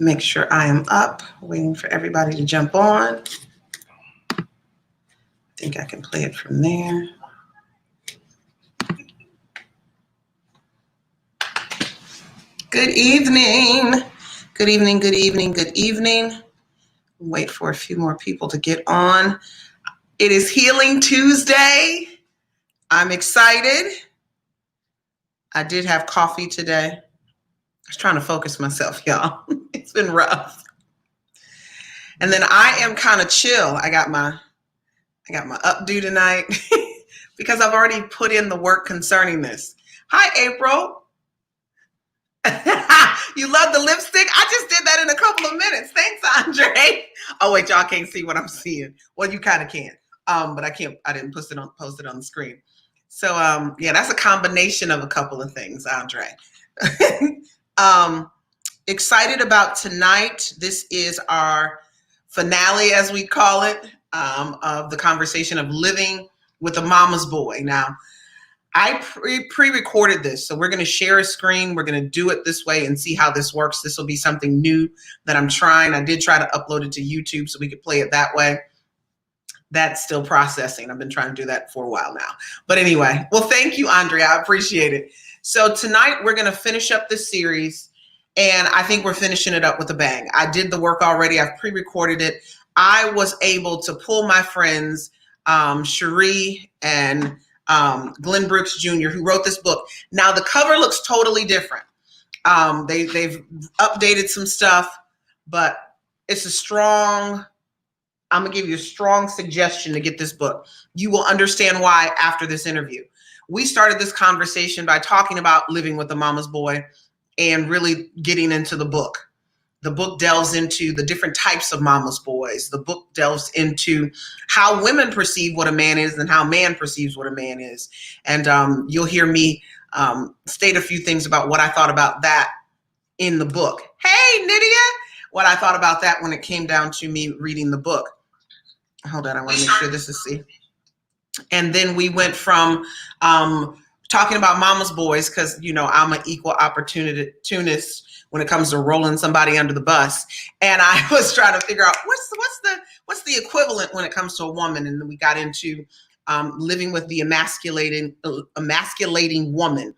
Make sure I am up, waiting for everybody to jump on. I think I can play it from there. Good evening. Good evening, good evening, good evening. Wait for a few more people to get on. It is Healing Tuesday. I'm excited. I did have coffee today. I was trying to focus myself, y'all. It's been rough. And then I am kind of chill. I got my updo tonight because I've already put in the work concerning this. Hi, April. You love the lipstick? I just did that in a couple of minutes. Thanks, Andre. Oh, wait, y'all can't see what I'm seeing. Well, you kind of can. But I didn't post it on the screen. So yeah, that's a combination of a couple of things, Andre. Excited about tonight. This is our finale, as we call it, of the conversation of living with a mama's boy. Now, I pre-recorded this, so we're going to share a screen. We're going to do it this way and see how this works. This will be something new that I'm trying. I did try to upload it to YouTube so we could play it that way. That's still processing. I've been trying to do that for a while now. But anyway, well, thank you, Andrea. I appreciate it. So tonight we're going to finish up this series, and I think we're finishing it up with a bang. I did the work already. I've pre-recorded it. I was able to pull my friends, Sheri and Glenn Brooks Jr., who wrote this book. Now, the cover looks totally different. They've updated some stuff, but it's a strong... I'm going to give you a strong suggestion to get this book. You will understand why after this interview. We started this conversation by talking about living with a mama's boy and really getting into the book. The book delves into the different types of mama's boys. The book delves into how women perceive what a man is and how man perceives what a man is. And you'll hear me state a few things about what I thought about that in the book. Hey, Nydia! What I thought about that when it came down to me reading the book. Hold on, I want to make sure this is see. And then we went from talking about mama's boys, because you know I'm an equal opportunist when it comes to rolling somebody under the bus. And I was trying to figure out what's the equivalent when it comes to a woman. And then we got into living with the emasculating woman.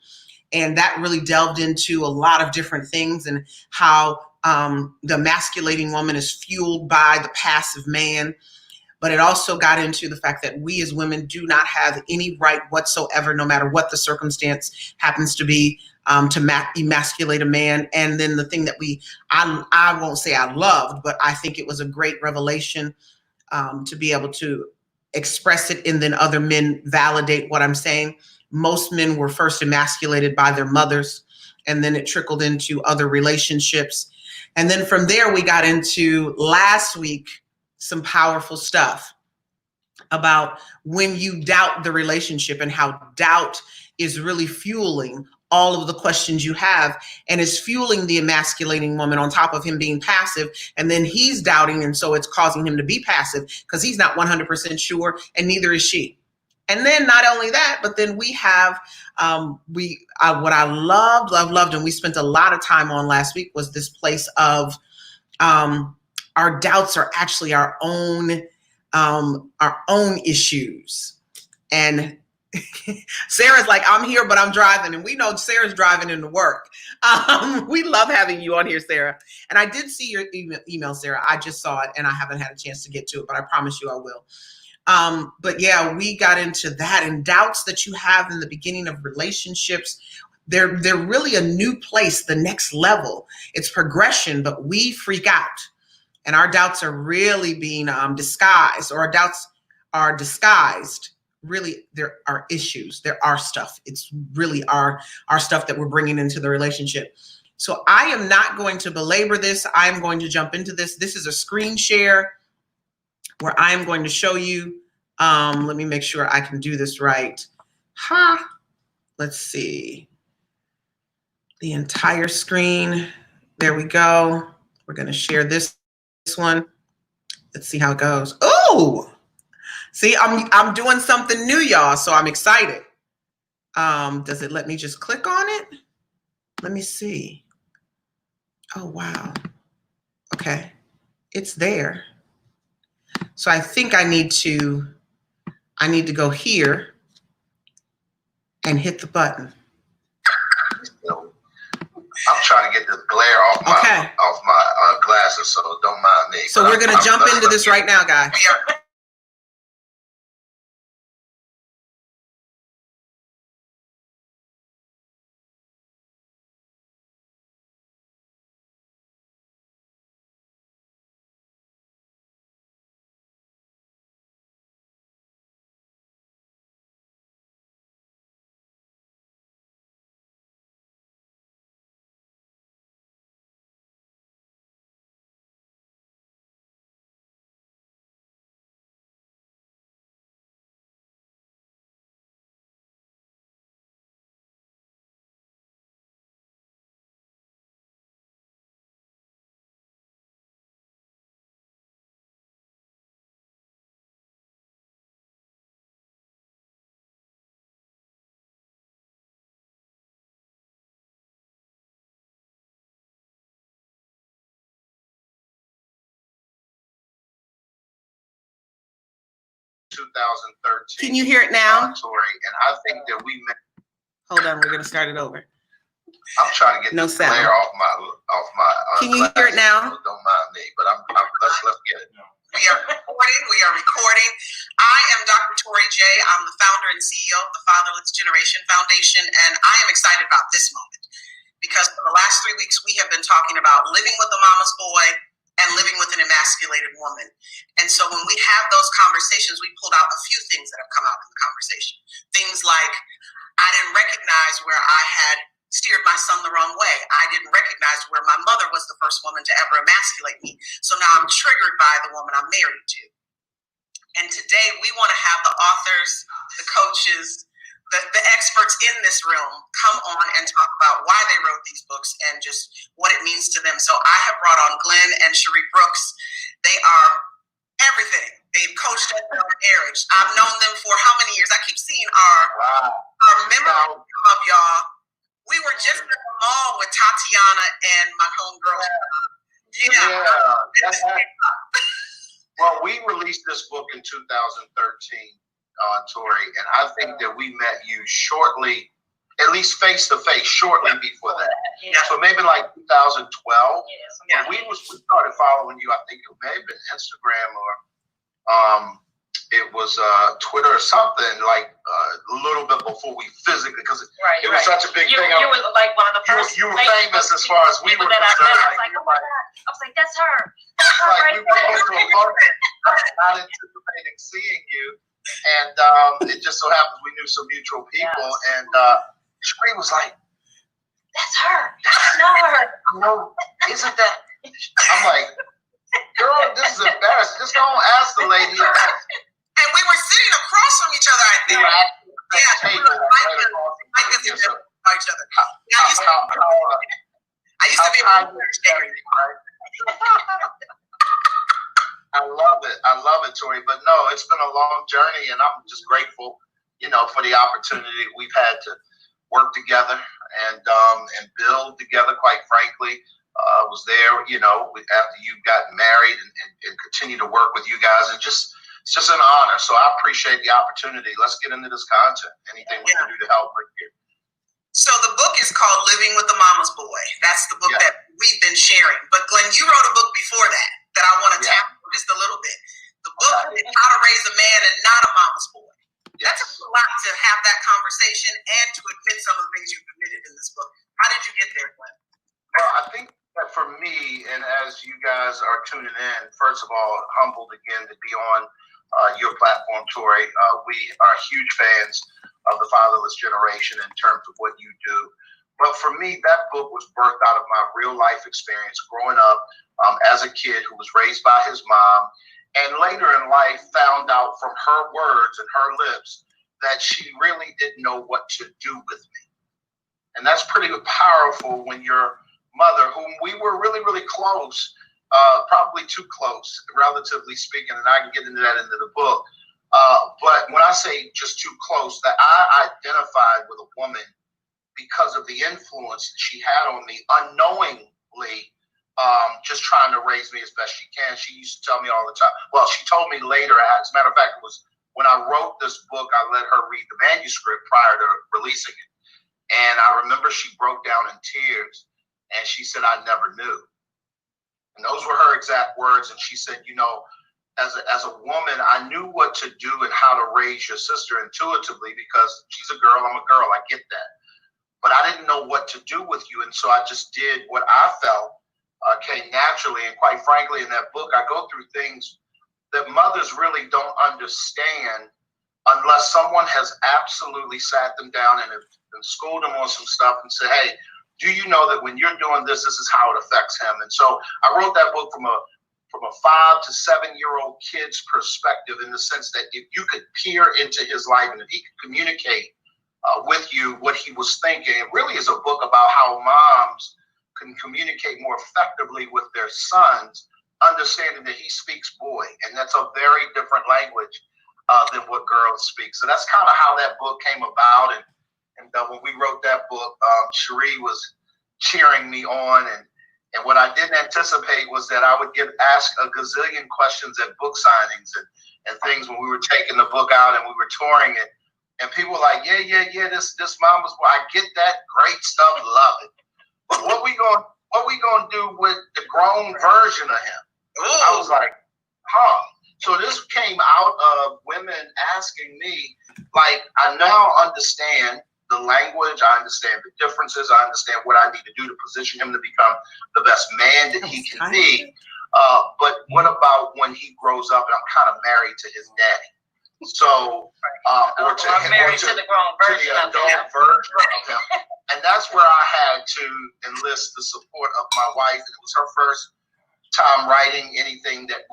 And that really delved into a lot of different things and how the emasculating woman is fueled by the passive man. But it also got into the fact that we as women do not have any right whatsoever, no matter what the circumstance happens to be, to emasculate a man. And then the thing that I won't say I loved, but I think it was a great revelation to be able to express it and then other men validate what I'm saying. Most men were first emasculated by their mothers, and then it trickled into other relationships. And then from there, we got into last week, some powerful stuff about when you doubt the relationship and how doubt is really fueling all of the questions you have and is fueling the emasculating woman on top of him being passive. And then he's doubting. And so it's causing him to be passive because he's not 100% sure, and neither is she. And then not only that, but then we have what I loved, and we spent a lot of time on last week was this place of our doubts are actually our own issues. And Sarah's like, I'm here, but I'm driving. And we know Sarah's driving into work. We love having you on here, Sarah. And I did see your email, Sarah. I just saw it and I haven't had a chance to get to it, but I promise you I will. But yeah, we got into that, and doubts that you have in the beginning of relationships. They're really a new place, the next level. It's progression, but we freak out. And our doubts are really being disguised, or our doubts are disguised. Really, there are issues. There are stuff. It's really our stuff that we're bringing into the relationship. So I am not going to belabor this. I am going to jump into this. This is a screen share where I am going to show you. Let me make sure I can do this right. Let's see. The entire screen. There we go. We're going to share this one. Let's see how it goes. Oh, see, I'm doing something new, y'all, so I'm excited. Does it let me just click on it? Let me see. Oh, wow. Okay. It's there. So I think I need to go here and hit the button. I'm trying to get the glare off my glasses, so don't mind me. So we're going to jump into this right now, guys. 2013. Can you hear it now? Torri, and I think that we met. Hold on, we're going to start it over. I'm trying to get the glare off my. Can you hear it now? So don't mind me, but let's get it. We are recording. I am Dr. Torri J. I'm the founder and CEO of the Fatherless Generation Foundation, and I am excited about this moment because for the last 3 weeks we have been talking about living with a mama's boy and living with an emasculated woman. And so when we have those conversations, we pulled out a few things that have come out in the conversation. Things like, I didn't recognize where I had steered my son the wrong way. I didn't recognize where my mother was the first woman to ever emasculate me. So now I'm triggered by the woman I'm married to. And today we want to have the authors, the coaches, the experts in this realm come on and talk about why they wrote these books and just what it means to them. So I have brought on Glenn and Sheri Brooks. They are everything. They've coached us on marriage. I've known them for how many years? I keep seeing our memory of y'all. We were just at the mall with Tatiana and my homegirl. Well, we released this book in 2013. Torri, and I think that we met you shortly, at least face to face, shortly before that. Yeah. So maybe like 2012. Yeah. We started following you. I think it may have been Instagram or it was Twitter or something, like a little bit before we physically, because it was such a big thing. You were like one of the first. You were famous as far as we were concerned. I was like, oh my God. I was like, that's her. That's her right there. We went to a party, not anticipating seeing you. And it just so happens we knew some mutual people, and Sheri was like, "That's her. I know her. No, isn't that?" I'm like, "Girl, this is embarrassing. Just go and ask the lady." And we were sitting across from each other. I think. We were like each other. I used to be a I love it, Torri. But no, it's been a long journey, and I'm just grateful, for the opportunity we've had to work together and build together. Quite frankly, I was there, after you got married, and continue to work with you guys, and it's just an honor. So I appreciate the opportunity. Let's get into this content. Anything we can do to help right here. So the book is called Living with a Mama's Boy. That's the book that we've been sharing. But Glenn, you wrote a book before that I want to tap on just a little bit. The book is How to Raise a Man and Not a Mama's Boy. That's a lot to have that conversation and to admit some of the things you've admitted in this book. How did you get there, Glenn? Well, I think that for me, and as you guys are tuning in, first of all, humbled again to be on your platform, Torri. We are huge fans of the fatherless generation in terms of what you do. But for me, that book was birthed out of my real life experience growing up as a kid who was raised by his mom, and later in life found out from her words and her lips that she really didn't know what to do with me. And that's pretty powerful when your mother, whom we were really, really close, probably too close, relatively speaking, and I can get into that into the book. But when I say just too close, that I identified with a woman because of the influence she had on me unknowingly, just trying to raise me as best she can. She used to tell me all the time. Well, she told me later, as a matter of fact, it was when I wrote this book, I let her read the manuscript prior to releasing it. And I remember she broke down in tears and she said, I never knew. And those were her exact words. And she said, you know, as a woman, I knew what to do and how to raise your sister intuitively because she's a girl, I'm a girl, I get that. But I didn't know what to do with you. And so I just did what I felt came naturally. And quite frankly, in that book, I go through things that mothers really don't understand unless someone has absolutely sat them down and schooled them on some stuff and said, hey, do you know that when you're doing this, this is how it affects him? And so I wrote that book from a 5 to 7 year old kid's perspective, in the sense that if you could peer into his life and if he could communicate with you what he was thinking, it really is a book about how moms can communicate more effectively with their sons, understanding that he speaks boy, and that's a very different language than what girls speak. So that's kind of how that book came about. And when we wrote that book, Sheri was cheering me on, and what I didn't anticipate was that I would get asked a gazillion questions at book signings and things when we were taking the book out and we were touring it. And people were like, yeah, this Mama's Boy, I get that, great stuff, love it. But what we gonna do with the grown version of him? I was like, huh. So this came out of women asking me, like, I now understand the language, I understand the differences, I understand what I need to do to position him to become the best man that he can be. But what about when he grows up and I'm kind of married to his daddy? So, or to him, married to the grown version of him. And that's where I had to enlist the support of my wife. It was her first time writing anything that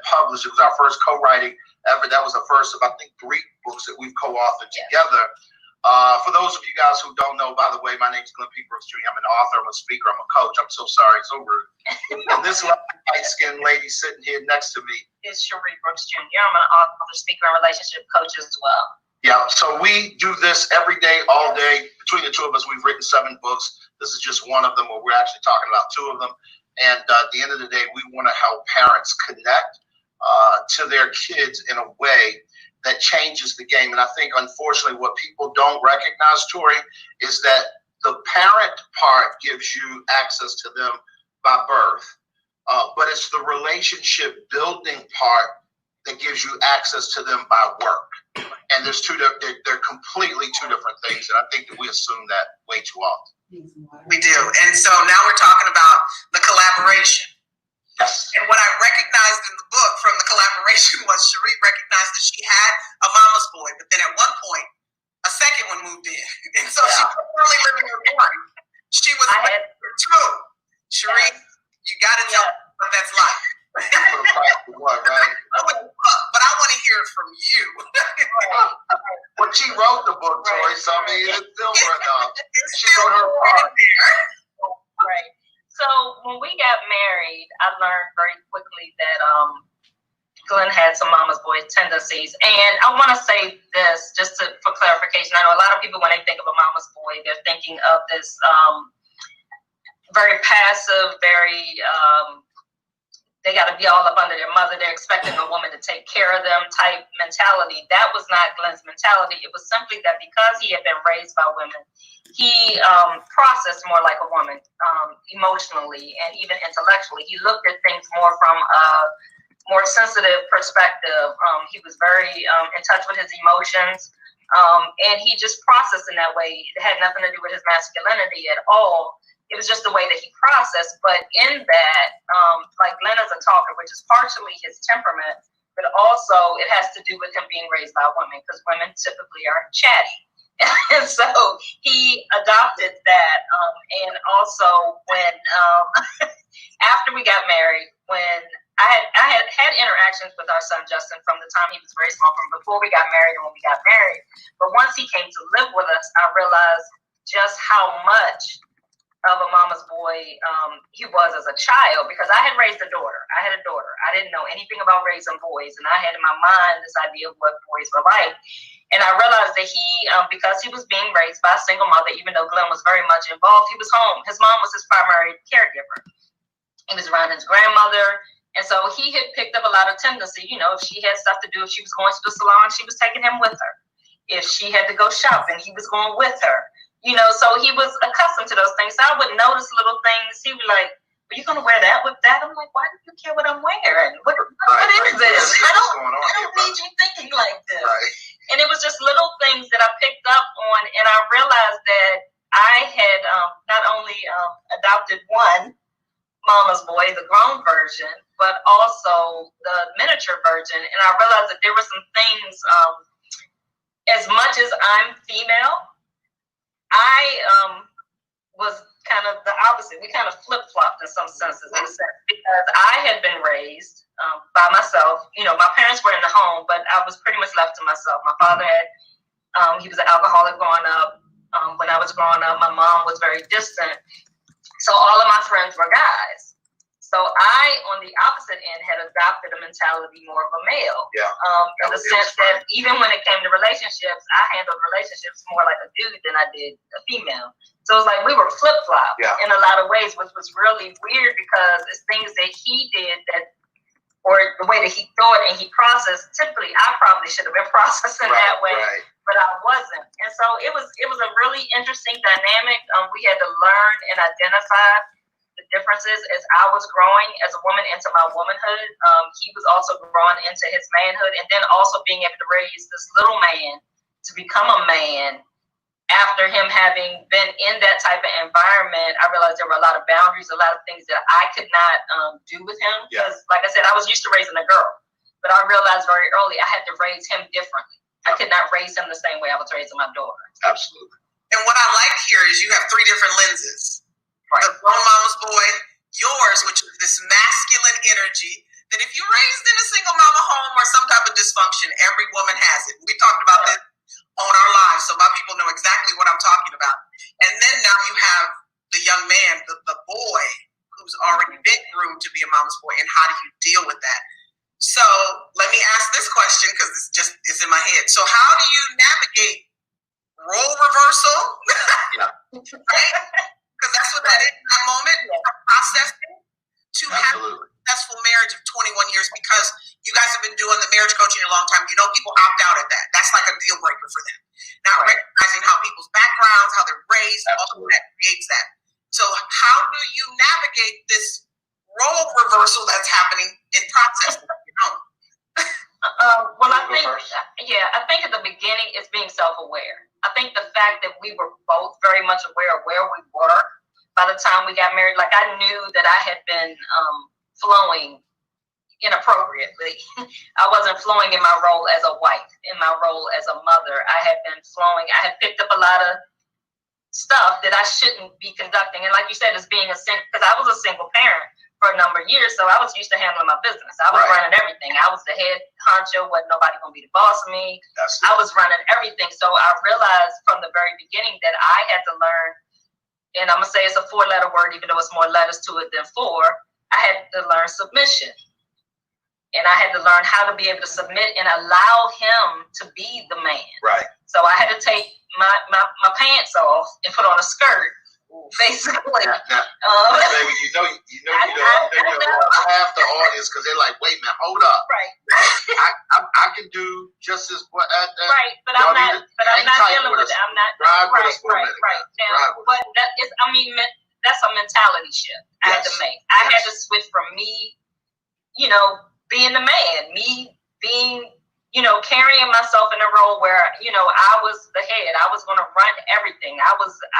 published. It was our first co-writing ever. That was the first of, I think, 3 books that we've co-authored together. For those of you guys who don't know, by the way, my name is Glenn Brooks Jr. I'm an author, I'm a speaker, I'm a coach. I'm so sorry, so rude. And this light-skinned lady sitting here next to me is Torri Brooks Jr. I'm an author, speaker, and relationship coach as well. Yeah, so we do this every day, all day. Between the two of us, we've written 7 books. This is just one of them, where we're actually talking about 2 of them. And at the end of the day, we want to help parents connect to their kids in a way that changes the game. And I think, unfortunately, what people don't recognize, Torri, is that the parent part gives you access to them by birth. But it's the relationship building part that gives you access to them by work. And there's they're completely 2 different things. And I think that we assume that way too often. We do. And so now we're talking about the collaboration. Yes. And what I recognized in the book from the collaboration was Sheri recognized that she had a mama's boy, but then at one point, a second one moved in. And so she was only living with one. She was like 2. Sheri, you got to tell me what that's like. What, right? But I want to hear it from you. Well, she wrote the book, Torri, so I mean, it's still enough. She wrote her part. Right. So when we got married, I learned very quickly that Glenn had some mama's boy tendencies. And I want to say this just for clarification. I know a lot of people, when they think of a mama's boy, they're thinking of this very passive, very they got to be all up under their mother. They're expecting a woman to take care of them type mentality. That was not Glenn's mentality. It was simply that because he had been raised by women, he processed more like a woman, emotionally and even intellectually. He looked at things more from a more sensitive perspective. He was very in touch with his emotions, and he just processed in that way. It had nothing to do with his masculinity at all. It was just the way that he processed. But in that, like Glenn is a talker, which is partially his temperament, but also it has to do with him being raised by women, because women typically are chatty. And so he adopted that. And also when, after we got married, when I had interactions with our son, Justin, from the time he was very small, from before we got married and when we got married. But once he came to live with us, I realized just how much of a mama's boy he was as a child, because I had raised a daughter. I had a daughter. I didn't know anything about raising boys, and I had in my mind this idea of what boys were like. And I realized that he, because he was being raised by a single mother, even though Glenn was very much involved, he was home. His mom was his primary caregiver. He was around his grandmother. And so he had picked up a lot of tendency. You know, if she had stuff to do, if she was going to the salon, she was taking him with her. If she had to go shopping, he was going with her. You know, so he was accustomed to those things. So I would notice little things. He would be like, "Are you going to wear that with that?" I'm like, "Why do you care what I'm wearing? What is this? I don't need you thinking like this." Right. And it was just little things that I picked up on, and I realized that I had not only adopted one mama's boy, the grown version, but also the miniature version. And I realized that there were some things, as much as I'm female, I was kind of the opposite. We kind of flip-flopped in some senses, because I had been raised by myself. You know, my parents were in the home, but I was pretty much left to myself. My father had, he was an alcoholic growing up. When I was growing up, my mom was very distant. So all of my friends were guys. So I, on the opposite end, had adopted a mentality more of a male. Yeah. In the sense that even when it came to relationships, I handled relationships more like a dude than I did a female. So it was like we were flip-flopped in a lot of ways, which was really weird, because it's things that he did that, or the way that he thought and he processed, typically I probably should have been processing that way, but I wasn't. And so it was a really interesting dynamic. We had to learn and identify the differences as I was growing as a woman into my womanhood. He was also growing into his manhood, and then also being able to raise this little man to become a man. After him having been in that type of environment, I realized there were a lot of boundaries, a lot of things that I could not do with him. Because, like I said, I was used to raising a girl, but I realized very early I had to raise him differently. I could not raise him the same way I was raising my daughter. Absolutely. And what I like here is you have three different lenses. Right. The grown mama's boy, yours, which is this masculine energy that if you're raised in a single mama home or some type of dysfunction, every woman has it. We talked about this on our lives, so my people know exactly what I'm talking about. And then now you have the young man, the boy, who's already been groomed to be a mama's boy, and how do you deal with that? So let me ask this question, because it's in my head. So how do you navigate role reversal? Right? Because that's what that is in that moment, processing to have a successful marriage of 21 years, because you guys have been doing the marriage coaching a long time. You know, people opt out at that. That's like a deal breaker for them. Now, recognizing how people's backgrounds, how they're raised, all of that creates that. So how do you navigate this role reversal that's happening in process? Well, I think at the beginning it's being self-aware. I think the fact that we were both very much aware of where we were by the time we got married, like I knew that I had been flowing inappropriately. I wasn't flowing in my role as a wife, in my role as a mother. I had been flowing. I had picked up a lot of stuff that I shouldn't be conducting. And like you said, as being because I was a single parent for a number of years, so I was used to handling my business. I was running everything. I was the head honcho. Wasn't nobody going to be the boss of me. I was running everything. So I realized from the very beginning that I had to learn, and I'm going to say it's a 4-letter word, even though it's more letters to it than 4. I had to learn submission. And I had to learn how to be able to submit and allow him to be the man. Right. So I had to take my pants off and put on a skirt, basically. Baby, you know, half the audience, because they're like, wait a minute, hold up. Right. I can do just as well. Right, but I'm not dealing with it. I'm not. Right. Now, but that is, I mean, that's a mentality shift I had to make. I had to switch from me, you know, being the man, me being, you know, carrying myself in a role where, you know, I was the head. I was going to run everything. I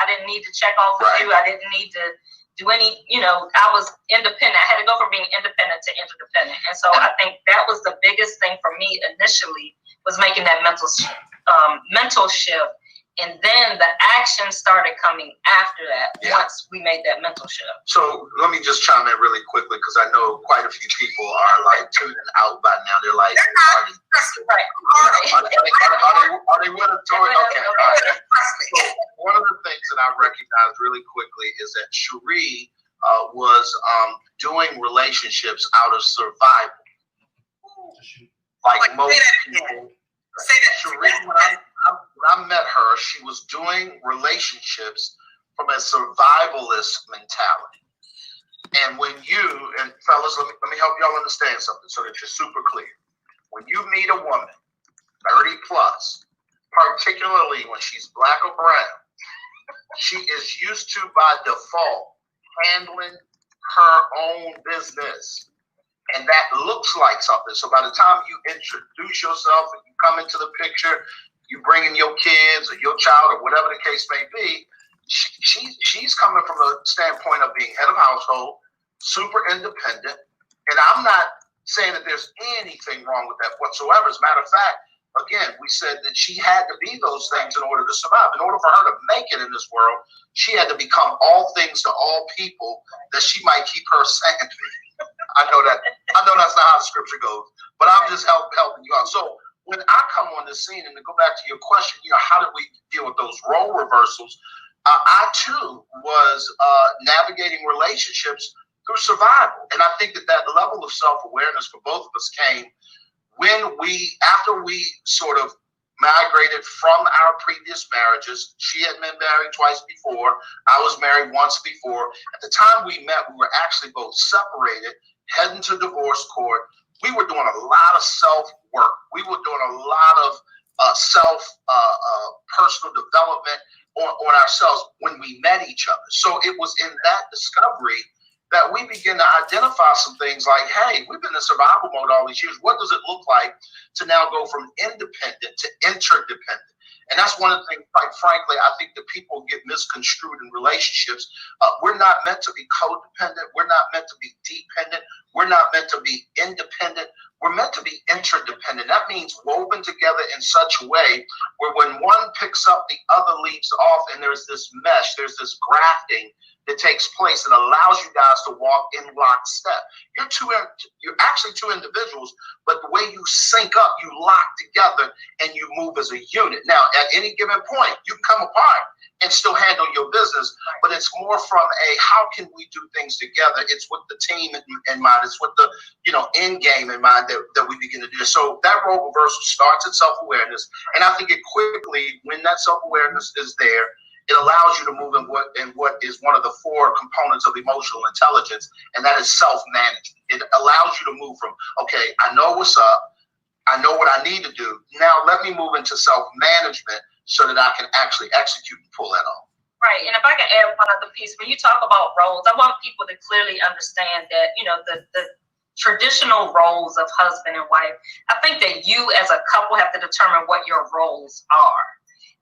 didn't need to check off with you. I didn't need to do any, you know, I was independent. I had to go from being independent to interdependent. And so I think that was the biggest thing for me initially, was making that mental shift And then the action started coming after that once we made that mental shift. So let me just chime in really quickly because I know quite a few people are like tuning out by now. They're like, are they with us, Torri? Okay. All right. So one of the things that I recognized really quickly is that Sheri was doing relationships out of survival. Like most people. Sheri, when I met her, she was doing relationships from a survivalist mentality. And when you, and fellas, let me help y'all understand something so that you're super clear. When you meet a woman, 30 plus, particularly when she's black or brown, she is used to, by default, handling her own business. And that looks like something. So by the time you introduce yourself and you come into the picture, you bring in your kids or your child or whatever the case may be, she's coming from a standpoint of being head of household, super independent. And I'm not saying that there's anything wrong with that whatsoever. As a matter of fact, again, we said that she had to be those things in order to survive. In order for her to make it in this world, she had to become all things to all people that she might keep her sanity. I know that's not how the scripture goes, but I'm just helping you out. So when I come on the scene, and to go back to your question, how did we deal with those role reversals? I too was navigating relationships through survival, and I think that level of self-awareness for both of us came after we sort of migrated from our previous marriages. She had been married twice before. I was married once before. At the time we met, we were actually both separated, heading to divorce court. We were doing a lot of self-work. We were doing a lot of personal development on ourselves when we met each other. So it was in that discovery that we begin to identify some things like, hey, we've been in survival mode all these years. What does it look like to now go from independent to interdependent? And that's one of the things, quite frankly, I think that people get misconstrued in relationships. We're not meant to be codependent. We're not meant to be dependent. We're not meant to be independent. We're meant to be interdependent. That means woven together in such a way where when one picks up, the other leaves off, and there's this mesh, there's this grafting that takes place that allows you guys to walk in lockstep. You're actually two individuals, but the way you sync up, you lock together and you move as a unit. Now, at any given point, you come apart and still handle your business, but it's more from how can we do things together? It's with the team in mind. It's with the end game in mind that we begin to do. So that role reversal starts at self-awareness, and I think it quickly, when that self-awareness is there, it allows you to move in what is one of the 4 components of emotional intelligence, and that is self-management. It allows you to move from, okay, I know what's up, I know what I need to do. Now let me move into self-management so that I can actually execute and pull that off. Right, and if I can add one other piece, when you talk about roles, I want people to clearly understand that, the traditional roles of husband and wife, I think that you as a couple have to determine what your roles are.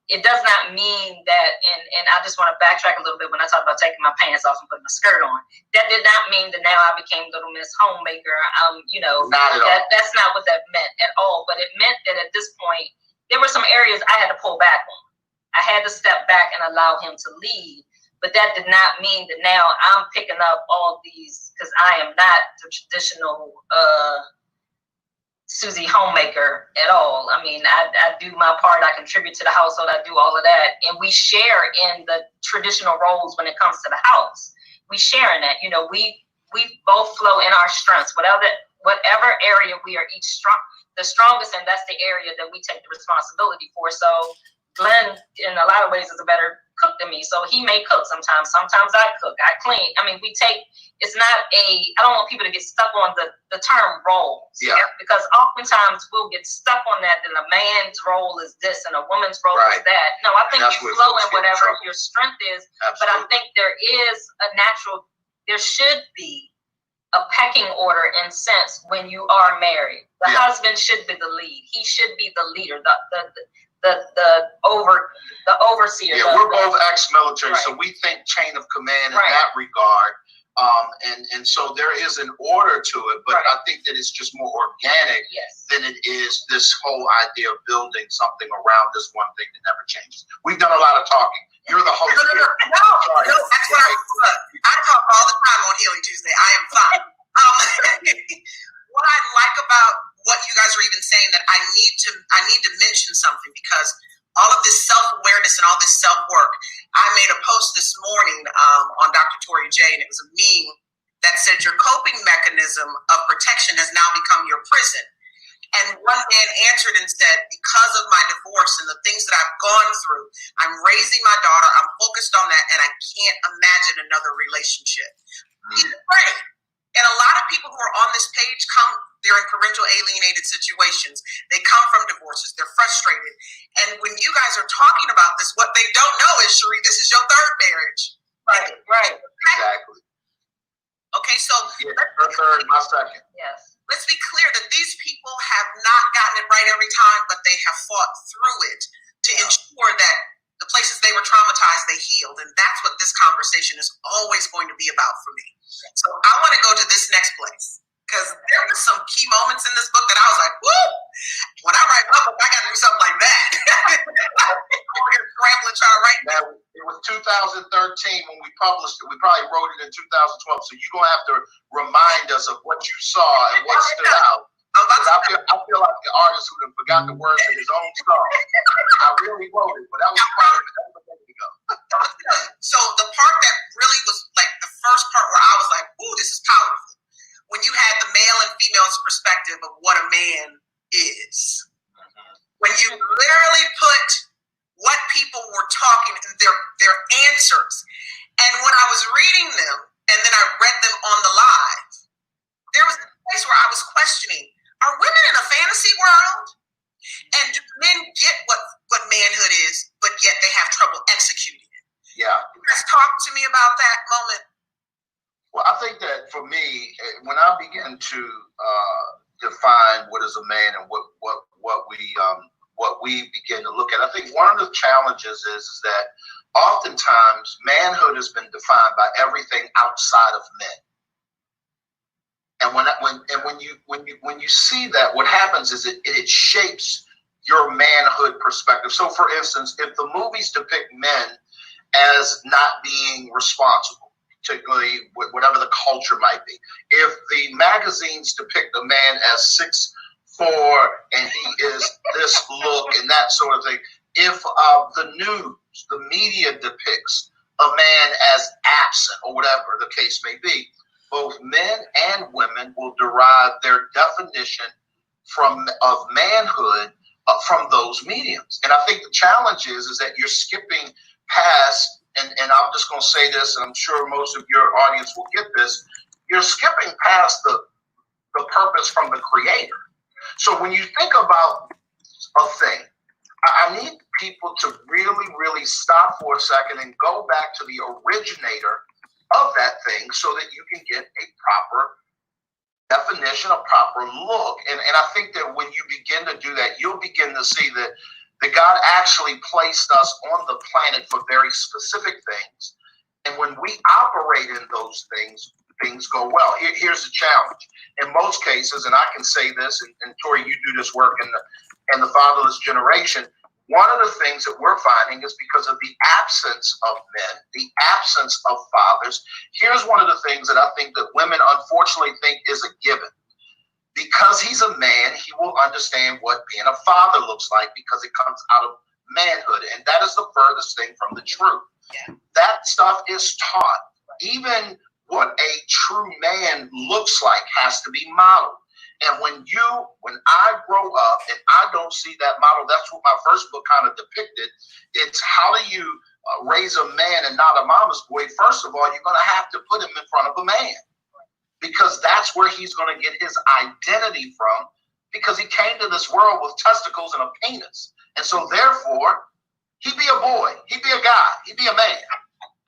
It does not mean that, and I just want to backtrack a little bit when I talk about taking my pants off and putting a skirt on. That did not mean that now I became Little Miss Homemaker. Not at all. That's not what that meant at all. But it meant that at this point, there were some areas I had to pull back on. I had to step back and allow him to lead. But that did not mean that now I'm picking up all these, because I am not the traditional Susie homemaker at all. I mean, I do my part. I contribute to the household. I do all of that. And we share in the traditional roles when it comes to the house. We share in that. We both flow in our strengths. Whatever area we are each the strongest in, that's the area that we take the responsibility for. So Glenn, in a lot of ways, is a better cook than me. So he may cook sometimes. Sometimes I cook. I clean. I mean, it's not I don't want people to get stuck on the term roles. Yeah. Because oftentimes we'll get stuck on that a man's role is this and a woman's role is that. No, I think you flow in whatever your strength is. Absolutely. But I think there should be a pecking order in sense when you are married. The husband should be the lead. He should be the leader, the overseer. Yeah, we're both ex-military, so we think chain of command in that regard. And so there is an order to it, but I think that it's just more organic than it is this whole idea of building something around this one thing that never changes. We've done a lot of talking. You're the host. No, that's what I talk all the time on Healing Tuesday. I am fine. What I like about what you guys are even saying, that I need to mention something, because all of this self-awareness and all this self-work. I made a post this morning on Dr. Torri J, and it was a meme that said, your coping mechanism of protection has now become your prison. And one man answered and said, because of my divorce and the things that I've gone through, I'm raising my daughter, I'm focused on that, and I can't imagine another relationship. He's afraid. And a lot of people who are on this page they're in parental alienated situations. They come from divorces. They're frustrated. And when you guys are talking about this, what they don't know is, Sheri, this is your third marriage. Right. Exactly. Okay, so her third, my second. Yes. Let's be clear that these people have not gotten it right every time, but they have fought through it to ensure that the places they were traumatized, they healed. And that's what this conversation is always going to be about for me. So I want to go to this next place, because there were some key moments in this book that I was like, woo! When I write my book, I got to do something like that. Over here scrambling, trying to write. Now, it was 2013 when we published it. We probably wrote it in 2012. So you're going to have to remind us of what you saw and what stood out. I feel like the artist who done forgot the words of his own song. I really wrote it, but that was funny. So the part that really was like the first part where I was like, ooh, this is powerful. When you had the male and female's perspective of what a man is. When you literally put what people were talking, their answers. And when I was reading them, and then I read them on the live, there was a place where I was questioning, are women in a fantasy world? And do men get what manhood is, but yet they have trouble executing it? Yeah. You guys talk to me about that moment. Well, I think that for me, when I begin to define what is a man and what we begin to look at, I think one of the challenges is that oftentimes manhood has been defined by everything outside of men. And when you see that, what happens is it shapes your manhood perspective. So, for instance, if the movies depict men as not being responsible, particularly whatever the culture might be, if the magazines depict a man as 6'4" and he is this look and that sort of thing, if the news, the media depicts a man as absent or whatever the case may be, both men and women will derive their definition of manhood from those mediums. And I think the challenge is that you're skipping past, and I'm just going to say this, and I'm sure most of your audience will get this, you're skipping past the purpose from the creator. So when you think about a thing, I need people to really, really stop for a second and go back to the originator of that thing so that you can get a proper definition, a proper look. And I think that when you begin to do that, you'll begin to see that God actually placed us on the planet for very specific things. And when we operate in those things, things go well. Here's the challenge. In most cases, and I can say this, and Torri, you do this work in the fatherless generation, one of the things that we're finding is because of the absence of men, the absence of fathers. Here's one of the things that I think that women unfortunately think is a given. Because he's a man, he will understand what being a father looks like because it comes out of manhood. And that is the furthest thing from the truth. Yeah. That stuff is taught. Even what a true man looks like has to be modeled. And when I grow up and I don't see that model, that's what my first book kind of depicted. It's how do you raise a man and not a mama's boy? First of all, you're going to have to put him in front of a man, because that's where he's going to get his identity from, because he came to this world with testicles and a penis. And so therefore, he'd be a boy, he'd be a guy, he'd be a man.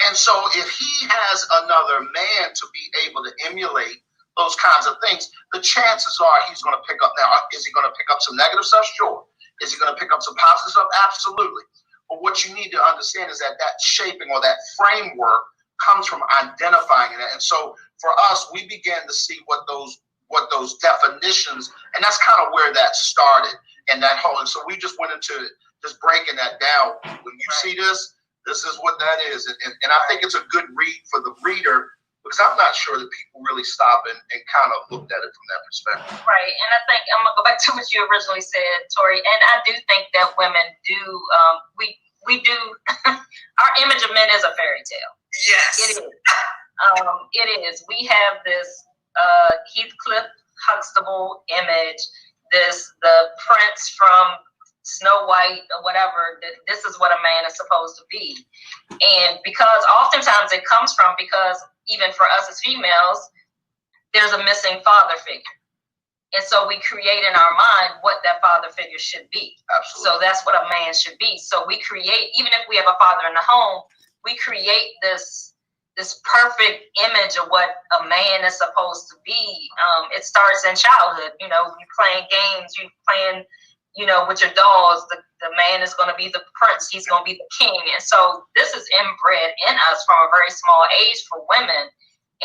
And so if he has another man to be able to emulate those kinds of things, the chances are he's going to pick up. Now, is he going to pick up some negative stuff? Sure. Is he going to pick up some positive stuff? Absolutely. But what you need to understand is that shaping or that framework comes from identifying that. And so for us, we began to see what those definitions, and that's kind of where that started. And that whole, and so we just went into just breaking that down. When you see this is what that is. And I think it's a good read for the reader, because I'm not sure that people really stop and kind of looked at it from that perspective. Right. And I think I'm going to go back to what you originally said, Torri. And I do think that women do, we do, our image of men is a fairy tale. Yes. It is. It is. We have this Heathcliff Huxtable image, the prince from Snow White or whatever, this is what a man is supposed to be. And because oftentimes it comes from, because even for us as females, there's a missing father figure. And so we create in our mind what that father figure should be. Absolutely. So that's what a man should be. So we create, even if we have a father in the home, we create this perfect image of what a man is supposed to be. It starts in childhood. You know, you playing games, you playing, you know, with your dolls. The man is going to be the prince. He's going to be the king. And so this is inbred in us from a very small age for women.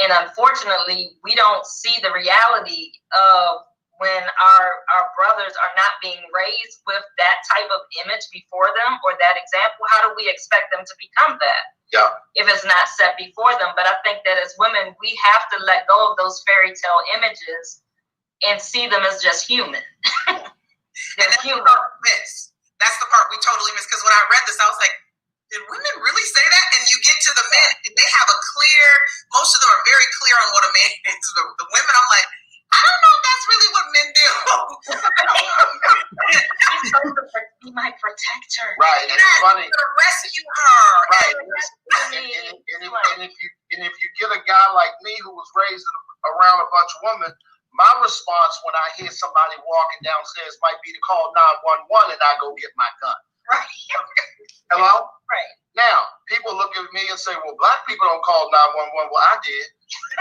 And unfortunately, we don't see the reality of when our brothers are not being raised with that type of image before them or that example. How do we expect them to become that? Yeah. If it's not set before them. But I think that as women, we have to let go of those fairy tale images and see them as just human. And that's the part we miss. That's the part we totally miss. Because when I read this, I was like, did women really say that? And you get to the men, and they have a clear, most of them are very clear on what a man is. The women, I'm like, I don't know if that's really what men do. He's supposed to be my protector. Right, and it's funny. He's gonna rescue her. Right, and if you get a guy like me who was raised around a bunch of women, my response when I hear somebody walking downstairs might be to call 911 and I go get my gun. Right. Hello? Right. Now, people look at me and say, well, black people don't call 911. Well, I did.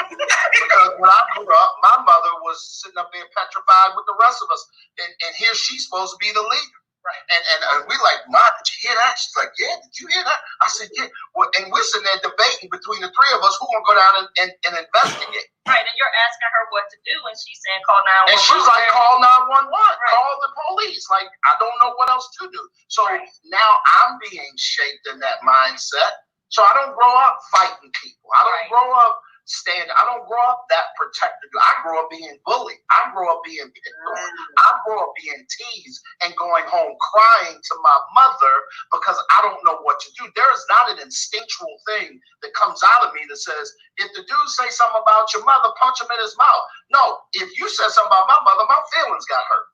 Because when I grew up, my mother was sitting up there petrified with the rest of us. And here she's supposed to be the leader. Right. And we like, Ma, did you hear that? She's like, yeah, did you hear that? I said, yeah. Well, and we're sitting there debating between the three of us who gonna go down and investigate. Right, and you're asking her what to do, and she's saying call 911. And she's like, call 911, right. Call the police. Like, I don't know what else to do. So now I'm being shaped in that mindset. So I don't grow up fighting people. I don't grow up I don't grow up that protected. I grew up being bullied. I grew up being picked on. I grew up being teased and going home crying to my mother because I don't know what to do. There is not an instinctual thing that comes out of me that says, if the dude say something about your mother, punch him in his mouth. No, if you said something about my mother, my feelings got hurt.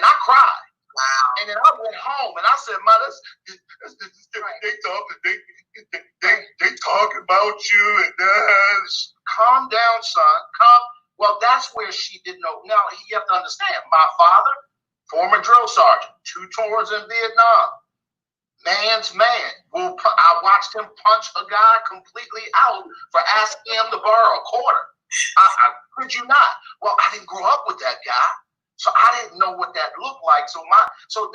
And I cried. Wow. And then I went home and I said, Ma, they talk about you and calm down, son. Well, that's where she didn't know. Now you have to understand, my father, former drill sergeant, 2 tours in Vietnam, man's man. I watched him punch a guy completely out for asking him to borrow a quarter. Could you not? Well, I didn't grow up with that guy. So I didn't know what that looked like. So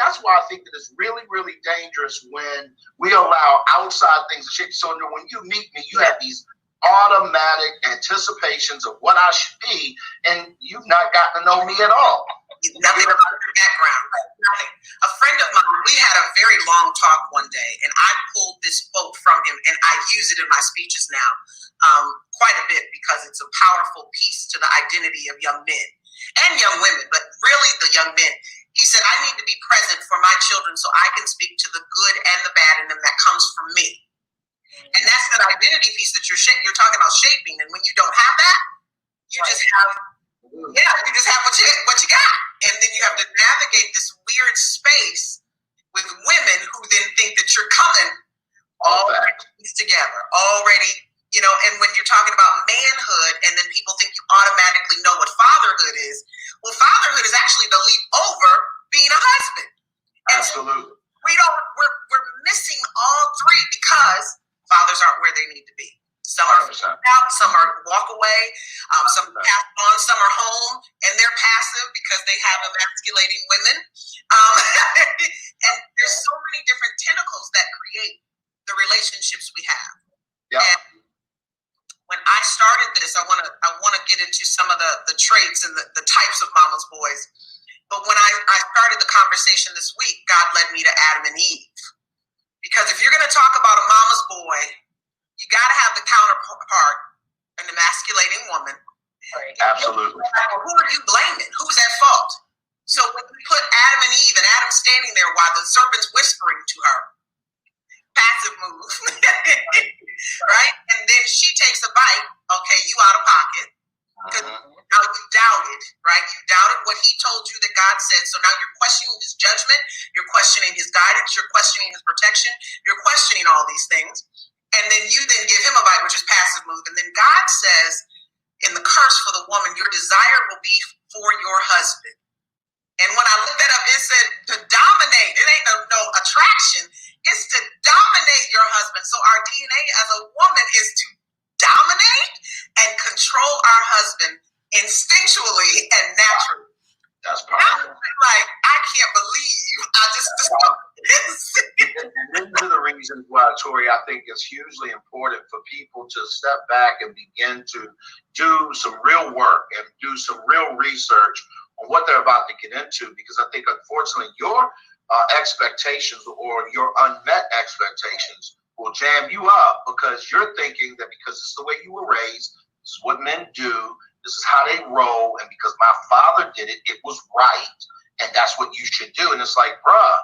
that's why I think that it's really, really dangerous when we allow outside things to shape. So when you meet me, you have these automatic anticipations of what I should be, and you've not gotten to know me at all. Nothing about your background. Nothing. A friend of mine, we had a very long talk one day, and I pulled this quote from him, and I use it in my speeches now quite a bit because it's a powerful piece to the identity of young men. And young women, but really the young men. He said, I need to be present for my children so I can speak to the good and the bad in them that comes from me. And that's that identity piece that you're talking about shaping. And when you don't have that, you just have what you got. And then you have to navigate this weird space with women who then think that you're coming already together, already. You know, and when you're talking about manhood and then people think you automatically know what fatherhood is, well, fatherhood is actually the leap over being a husband. And absolutely. So we're missing all three because fathers aren't where they need to be. Some are out, some are walk away, some are passed on, some are home, and they're passive because they have emasculating women. And there's so many different tentacles that create the relationships we have. Yeah. started this, I want to get into some of the traits and the types of mama's boys. But when I started the conversation this week, God led me to Adam and Eve. Because if you're going to talk about a mama's boy, you got to have the counterpart, an emasculating woman. Right. Absolutely. Well, who are you blaming? Who's at fault? So when we put Adam and Eve, and Adam standing there while the serpent's whispering to her, passive move, right? And then she takes a bite. Okay, you out of pocket. Now you doubted, right? You doubted what he told you that God said. So now you're questioning his judgment. You're questioning his guidance. You're questioning his protection. You're questioning all these things. And then you then give him a bite, which is passive move. And then God says in the curse for the woman, your desire will be for your husband. And when I looked that up, it said to dominate. It ain't no attraction. It's to dominate your husband. So our DNA as a woman is to dominate and control our husband instinctually and naturally. That's powerful. Like, I can't believe I just discovered this. And these are the reasons why, Torri, I think it's hugely important for people to step back and begin to do some real work and do some real research on what they're about to get into, because I think, unfortunately, your expectations or your unmet expectations will jam you up, because you're thinking that because it's the way you were raised, this is what men do, this is how they roll, and because my father did it, it was right, and that's what you should do. And it's like, bruh,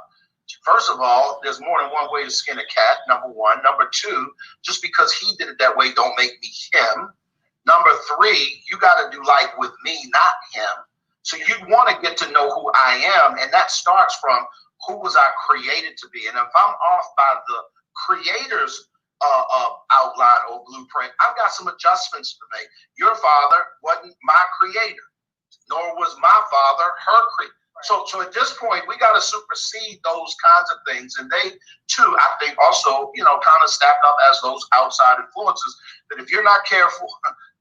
first of all, there's more than one way to skin a cat, number one. Number two, just because he did it that way don't make me him. Number three, you got to do life with me, not him. So you want to get to know who I am, and that starts from who was I created to be. And if I'm off by the creator's outline or blueprint, I've got some adjustments to make. Your father wasn't my creator, nor was my father her creator. So at this point, we got to supersede those kinds of things. And they, too, I think also, kind of stack up as those outside influences that if you're not careful,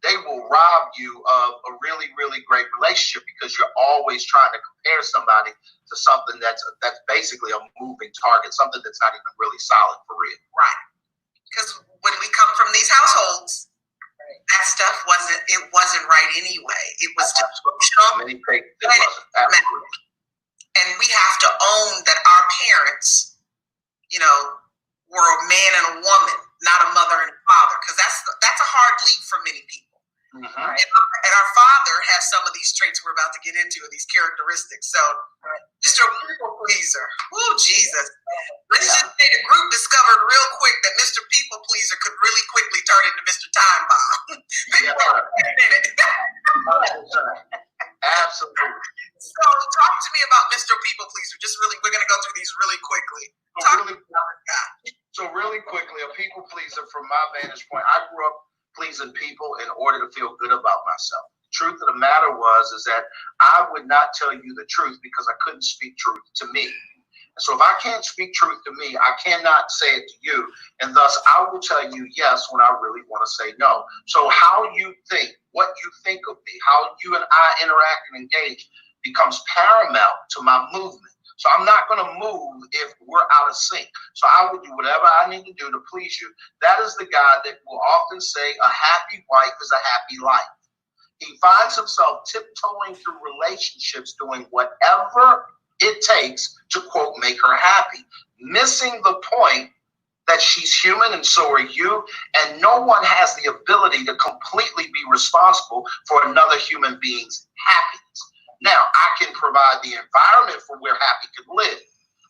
they will rob you of a really, really great relationship, because you're always trying to compare somebody to something that's basically a moving target, something that's not even really solid for real. Right. Because when we come from these households, that stuff wasn't right anyway. It was dysfunctional. Many it wasn't. Absolutely. And we have to own that our parents, were a man and a woman, not a mother and a father, because that's a hard leap for many people. Mm-hmm. And our father has some of these traits we're about to get into, these characteristics. So, Mr. People Pleaser, oh Jesus! Let's just say the group discovered real quick that Mr. People Pleaser could really quickly turn into Mr. Time Bomb. Absolutely. So, talk to me about Mr. People Pleaser. We're going to go through these really quickly. So really quickly, a people pleaser from my vantage point, I grew up pleasing people in order to feel good about myself. The truth of the matter is that I would not tell you the truth because I couldn't speak truth to me. So if I can't speak truth to me, I cannot say it to you. And thus, I will tell you yes when I really want to say no. So how you think, what you think of me, how you and I interact and engage becomes paramount to my movement. So I'm not going to move if we're out of sync. So I will do whatever I need to do to please you. That is the guy that will often say a happy wife is a happy life. He finds himself tiptoeing through relationships, doing whatever it takes to, quote, make her happy, missing the point that she's human and so are you, and no one has the ability to completely be responsible for another human being's happiness. Now, I can provide the environment for where happy could live,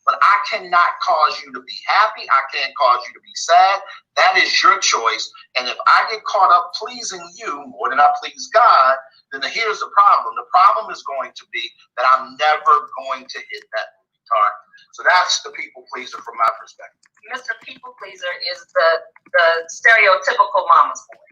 but I cannot cause you to be happy. I can't cause you to be sad. That is your choice. And if I get caught up pleasing you more than I please God, then here's the problem. The problem is going to be that I'm never going to hit that moving target. So that's the people pleaser from my perspective. Mr. People Pleaser is the stereotypical mama's boy.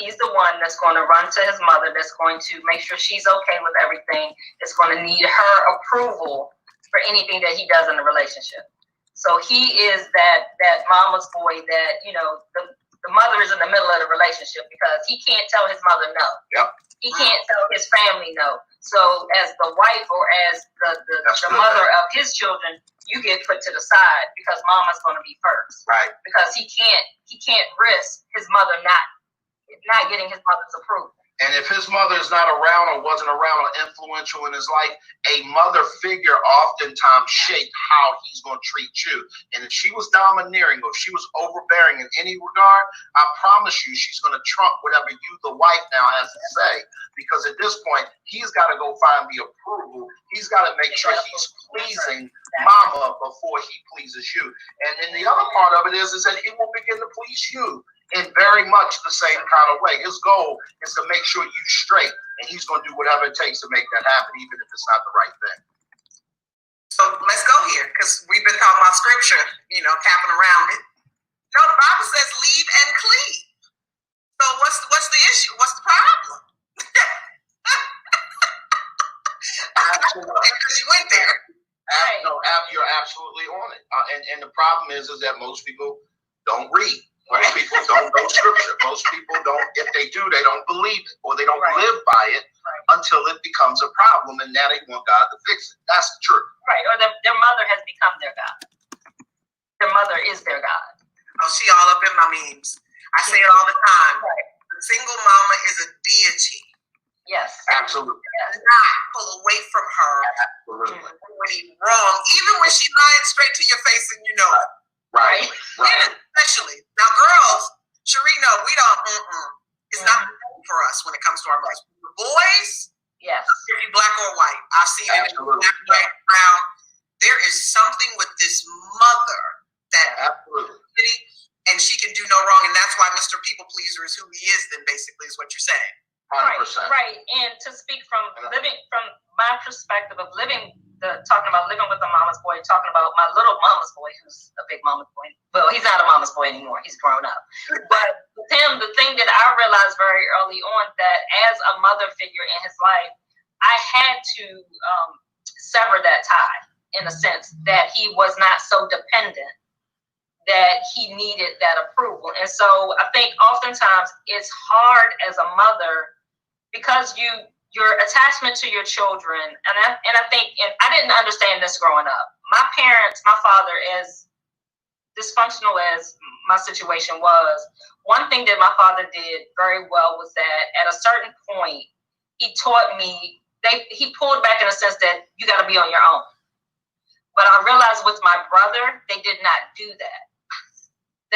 He's the one that's going to run to his mother, that's going to make sure she's okay with everything, that's going to need her approval for anything that he does in the relationship. So he is that mama's boy that, the mother is in the middle of the relationship because he can't tell his mother no. Yep. He can't tell his family no. So as the wife or as the mother of his children, you get put to the side because mama's going to be first. Right. Because he can't risk his mother not not getting his mother's approval. And if his mother is not around or wasn't around or influential in his life, a mother figure oftentimes shaped how he's going to treat you. And if she was domineering or if she was overbearing in any regard, I promise you she's going to trump whatever you, the wife, now has to say. Because at this point, he's got to go find the approval. He's got to make sure he's pleasing mama before he pleases you. And then the other part of it is that he will begin to please you in very much the same kind of way. His goal is to make sure you're straight, and he's going to do whatever it takes to make that happen, even if it's not the right thing. So let's go here, because we've been talking about scripture, tapping around it. No, the Bible says leave and cleave. So what's the issue? What's the problem? Because you went there. No, you're absolutely on it. And the problem is that most people don't read. Most people don't know scripture. Most people don't, if they do, they don't believe it, or they don't live by it until it becomes a problem, and now they want God to fix it. That's the truth. Right, or their mother has become their God. Their mother is their God. Oh, she all up in my memes. I say it all the time. Right. The single mama is a deity. Yes. Absolutely. Does not pull away from her Absolutely. when he's wrong, even when she's lying straight to your face and you know it. Right. Women especially. Now, girls, Sheri, no, we don't. It's not for us when it comes to our mothers. Boys, yes, if you black or white, I've seen it in black, white, brown. There is something with this mother that absolutely, and she can do no wrong, and that's why Mr. People Pleaser is who he is. Then basically, is what you're saying. 100%. Right. And to speak from my perspective of talking about living with a mama's boy, talking about my little mama's boy, who's a big mama's boy. Well, he's not a mama's boy anymore. He's grown up. But with him, the thing that I realized very early on, that as a mother figure in his life, I had to sever that tie, in a sense that he was not so dependent, that he needed that approval. And so I think oftentimes it's hard as a mother, because your attachment to your children, and I think I didn't understand this growing up. My parents, my father, as dysfunctional as my situation was, one thing that my father did very well was that at a certain point, he taught me, he pulled back in a sense that you got to be on your own. But I realized with my brother, they did not do that.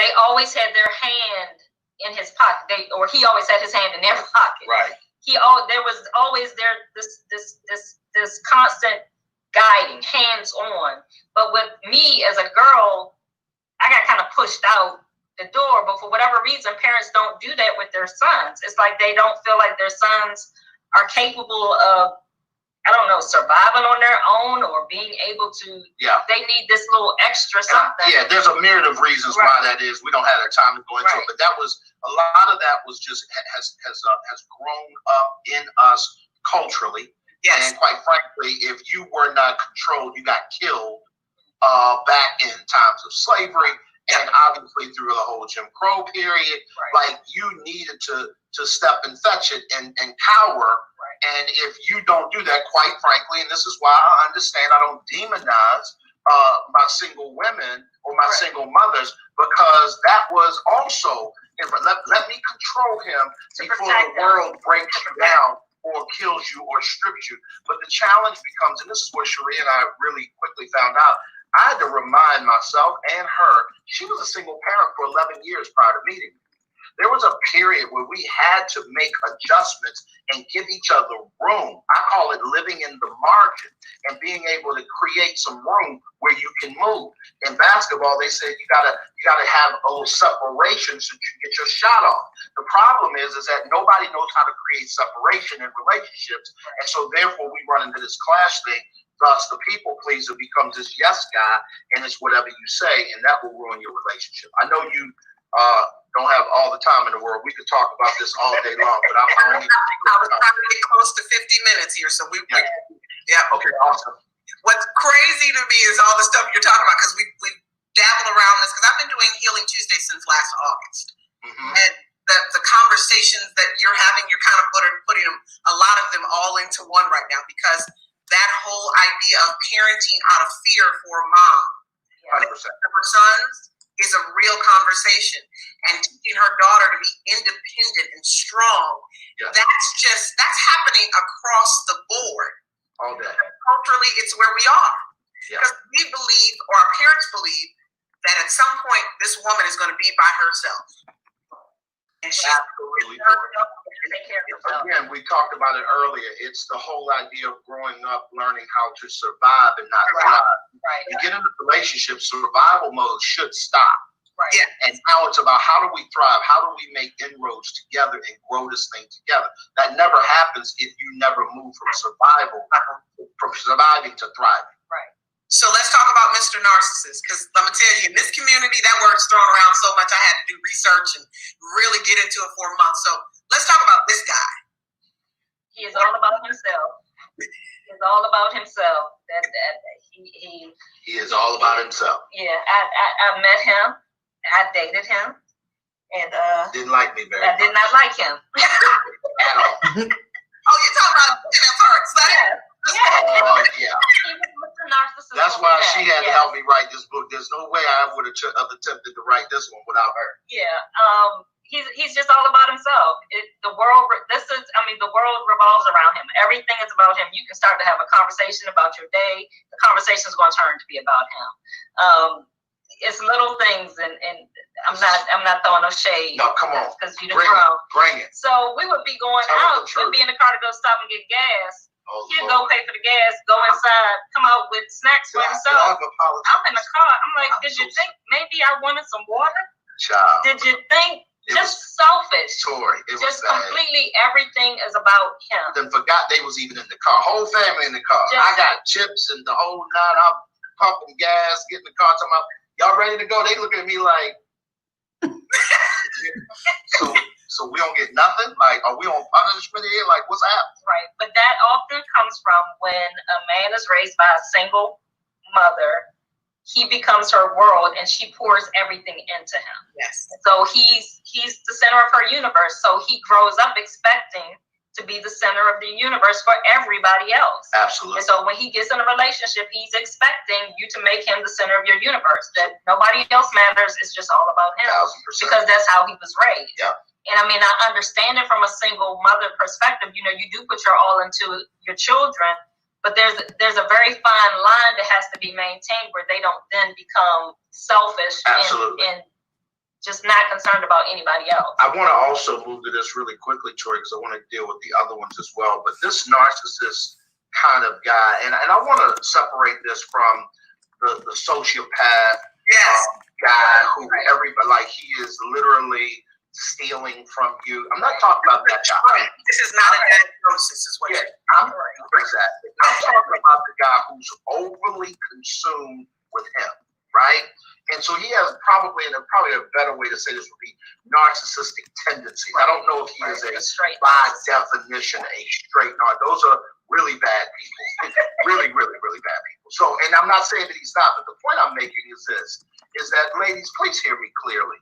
They always had their hand in his pocket, he always had his hand in their pocket. Right. There was always this constant guiding, hands on. But with me as a girl, I got kind of pushed out the door. But for whatever reason, parents don't do that with their sons. It's like they don't feel like their sons are capable of, surviving on their own or being able to. Yeah. They need this little extra something. There's a myriad of reasons why that is. We don't have the time to go into it, but that was a lot of that was just has grown up in us culturally. Yes. And quite frankly, if you were not controlled, you got killed back in times of slavery. And obviously through the whole Jim Crow period, like you needed to step and fetch it and cower. And if you don't do that, quite frankly, and this is why I understand I don't demonize my single women or my single mothers, because that was also, let me control him before the world breaks you down or kills you or strips you. But the challenge becomes, and this is what Sheri and I really quickly found out, I had to remind myself and her, she was a single parent for 11 years prior to meeting me. There was a period where we had to make adjustments and give each other room. I call it living in the margin and being able to create some room where you can move. In basketball, they said you gotta have a little separation so you can get your shot off. The problem is that nobody knows how to create separation in relationships, and so therefore we run into this clash thing. Thus, the people pleaser becomes this yes guy, and it's whatever you say, and that will ruin your relationship. I know you don't have all the time in the world. We could talk about this all day long, but I was trying to get close to 50 minutes here, so okay, awesome. What's crazy to me is all the stuff you're talking about, because we dabbled around this, because I've been doing Healing Tuesday since last August, and the conversations that you're having, you're kind of putting them, a lot of them all into one right now, because that whole idea of parenting out of fear for a mom, 100%. For sons, is a real conversation, and teaching her daughter to be independent and strong. Yes. That's happening across the board. All day. Culturally, it's where we are. Yeah. Because we believe, or our parents believe, that at some point this woman is going to be by herself. And she's absolutely. Again, we talked about it earlier. It's the whole idea of growing up, learning how to survive and not thrive. Right. You get into relationships, survival mode should stop. Right. Yeah. And now it's about how do we thrive? How do we make inroads together and grow this thing together? That never happens if you never move from surviving to thriving. Right. So let's talk about Mr. Narcissist, because I'm going to tell you, in this community, that word's thrown around so much, I had to do research and really get into it for a month. So let's talk about this guy. He is all about himself. He's all about himself. He is all about himself. Yeah, I met him. I dated him. And didn't like me very much. I did not like him. At all. Oh, you're talking about him at first. Yeah. That's why she had to help me write this book. There's no way I would have attempted to write this one without her. Yeah. He's just all about himself. The world revolves around him. Everything is about him. You can start to have a conversation about your day. The conversation is going to turn to be about him. It's little things, and I'm not throwing no shade. No, come on. Because you didn't grow. Bring it. So we would be going out. We'd be in the car to go stop and get gas. Oh, He'd go pay for the gas, go inside, come out with snacks for himself. I'm in the car. I'm like, did you think maybe I wanted some water? Child. Did you think? Just selfish. Torri, it just was completely everything is about him. Then forgot they was even in the car. Whole family in the car. I got chips and the whole nine. I'm pumping gas, getting the car. Talking about, y'all ready to go? They look at me like, so we don't get nothing? Like, are we on punishment here? Like, what's happening? Right. But that often comes from when a man is raised by a single mother. He becomes her world, and she pours everything into him. Yes. So he's the center of her universe. So he grows up expecting to be the center of the universe for everybody else. Absolutely. And so when he gets in a relationship, he's expecting you to make him the center of your universe. That nobody else matters. It's just all about him. 1000%. Because that's how he was raised. Yeah. And I mean, I understand it from a single mother perspective. You know, you do put your all into your children. But there's a very fine line that has to be maintained where they don't then become selfish and just not concerned about anybody else. I want to also move to this really quickly, Torri, because I want to deal with the other ones as well. But this narcissist kind of guy, and I want to separate this from the sociopath guy who everybody, like, he is literally stealing from you. I'm not talking about that guy. This is not a diagnosis, is what you're exactly. I'm talking about the guy who's overly consumed with him, right? And so he has probably a better way to say this would be narcissistic tendencies. I don't know if he is by definition a straight narcissist. Those are really bad people. Really, really, really bad people. So, and I'm not saying that he's not, but the point I'm making is this, is that, ladies, please hear me clearly.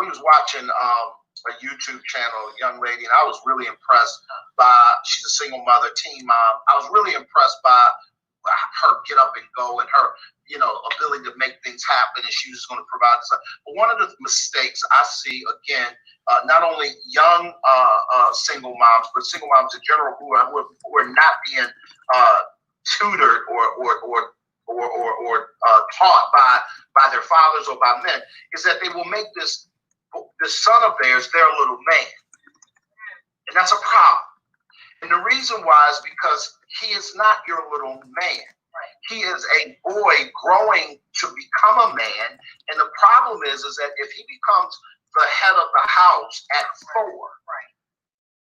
We was watching a YouTube channel, a young lady, and I was really impressed by, she's a single mother, teen mom. I was really impressed by her get up and go and her, ability to make things happen, and she was going to provide this. But one of the mistakes I see, again, not only young single moms, but single moms in general who are not being tutored or taught by their fathers or by men, is that they will make this son of theirs their little man. And that's a problem. And the reason why is because he is not your little man. He is a boy growing to become a man. And the problem is that if he becomes the head of the house at 4,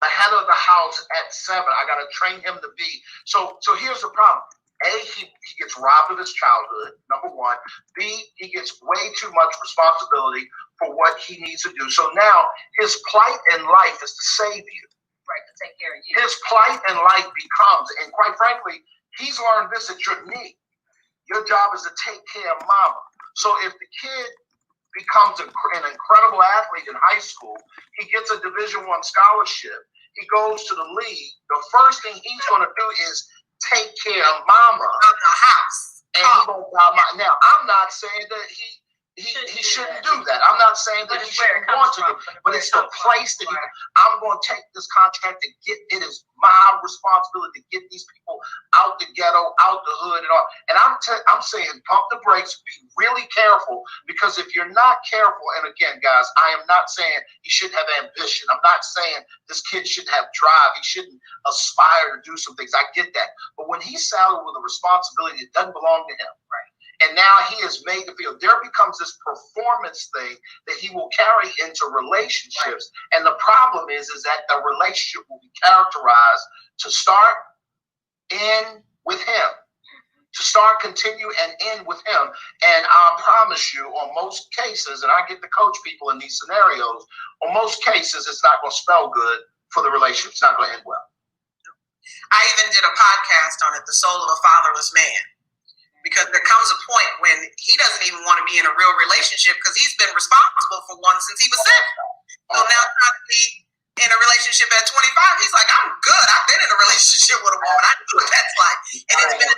the head of the house at 7, I got to train him to be. So here's the problem. A, he gets robbed of his childhood, number one. B, he gets way too much responsibility for what he needs to do. So now his plight in life is to save you. Right, to take care of you. His plight in life becomes, and quite frankly, he's learned this at your knee. Your job is to take care of mama. So if the kid becomes an incredible athlete in high school, he gets a Division I scholarship, he goes to the league, the first thing he's going to do is take care of mama of the house. And he gonna buy my. Now, I'm not saying that he he shouldn't do that. I'm not saying that he shouldn't want to do, but it's the place that I'm going to take this contract to get. It is my responsibility to get these people out the ghetto, out the hood, and all. And I'm saying, pump the brakes. Be really careful, because if you're not careful, and again, guys, I am not saying he shouldn't have ambition. I'm not saying this kid shouldn't have drive. He shouldn't aspire to do some things. I get that, but when he's saddled with a responsibility that doesn't belong to him, right? And now he is made to feel, there becomes this performance thing that he will carry into relationships. Right. And the problem is that the relationship will be characterized to start, end with him. To start, continue, and end with him. And I promise you, on most cases, and I get to coach people in these scenarios, on most cases, it's not going to spell good for the relationship. It's not going to end well. I even did a podcast on it, The Soul of a Fatherless Man. Because there comes a point when he doesn't even want to be in a real relationship because he's been responsible for one since he was 7. So now trying to be in a relationship at 25, he's like, I'm good. I've been in a relationship with a woman. I know what that's like. And it's been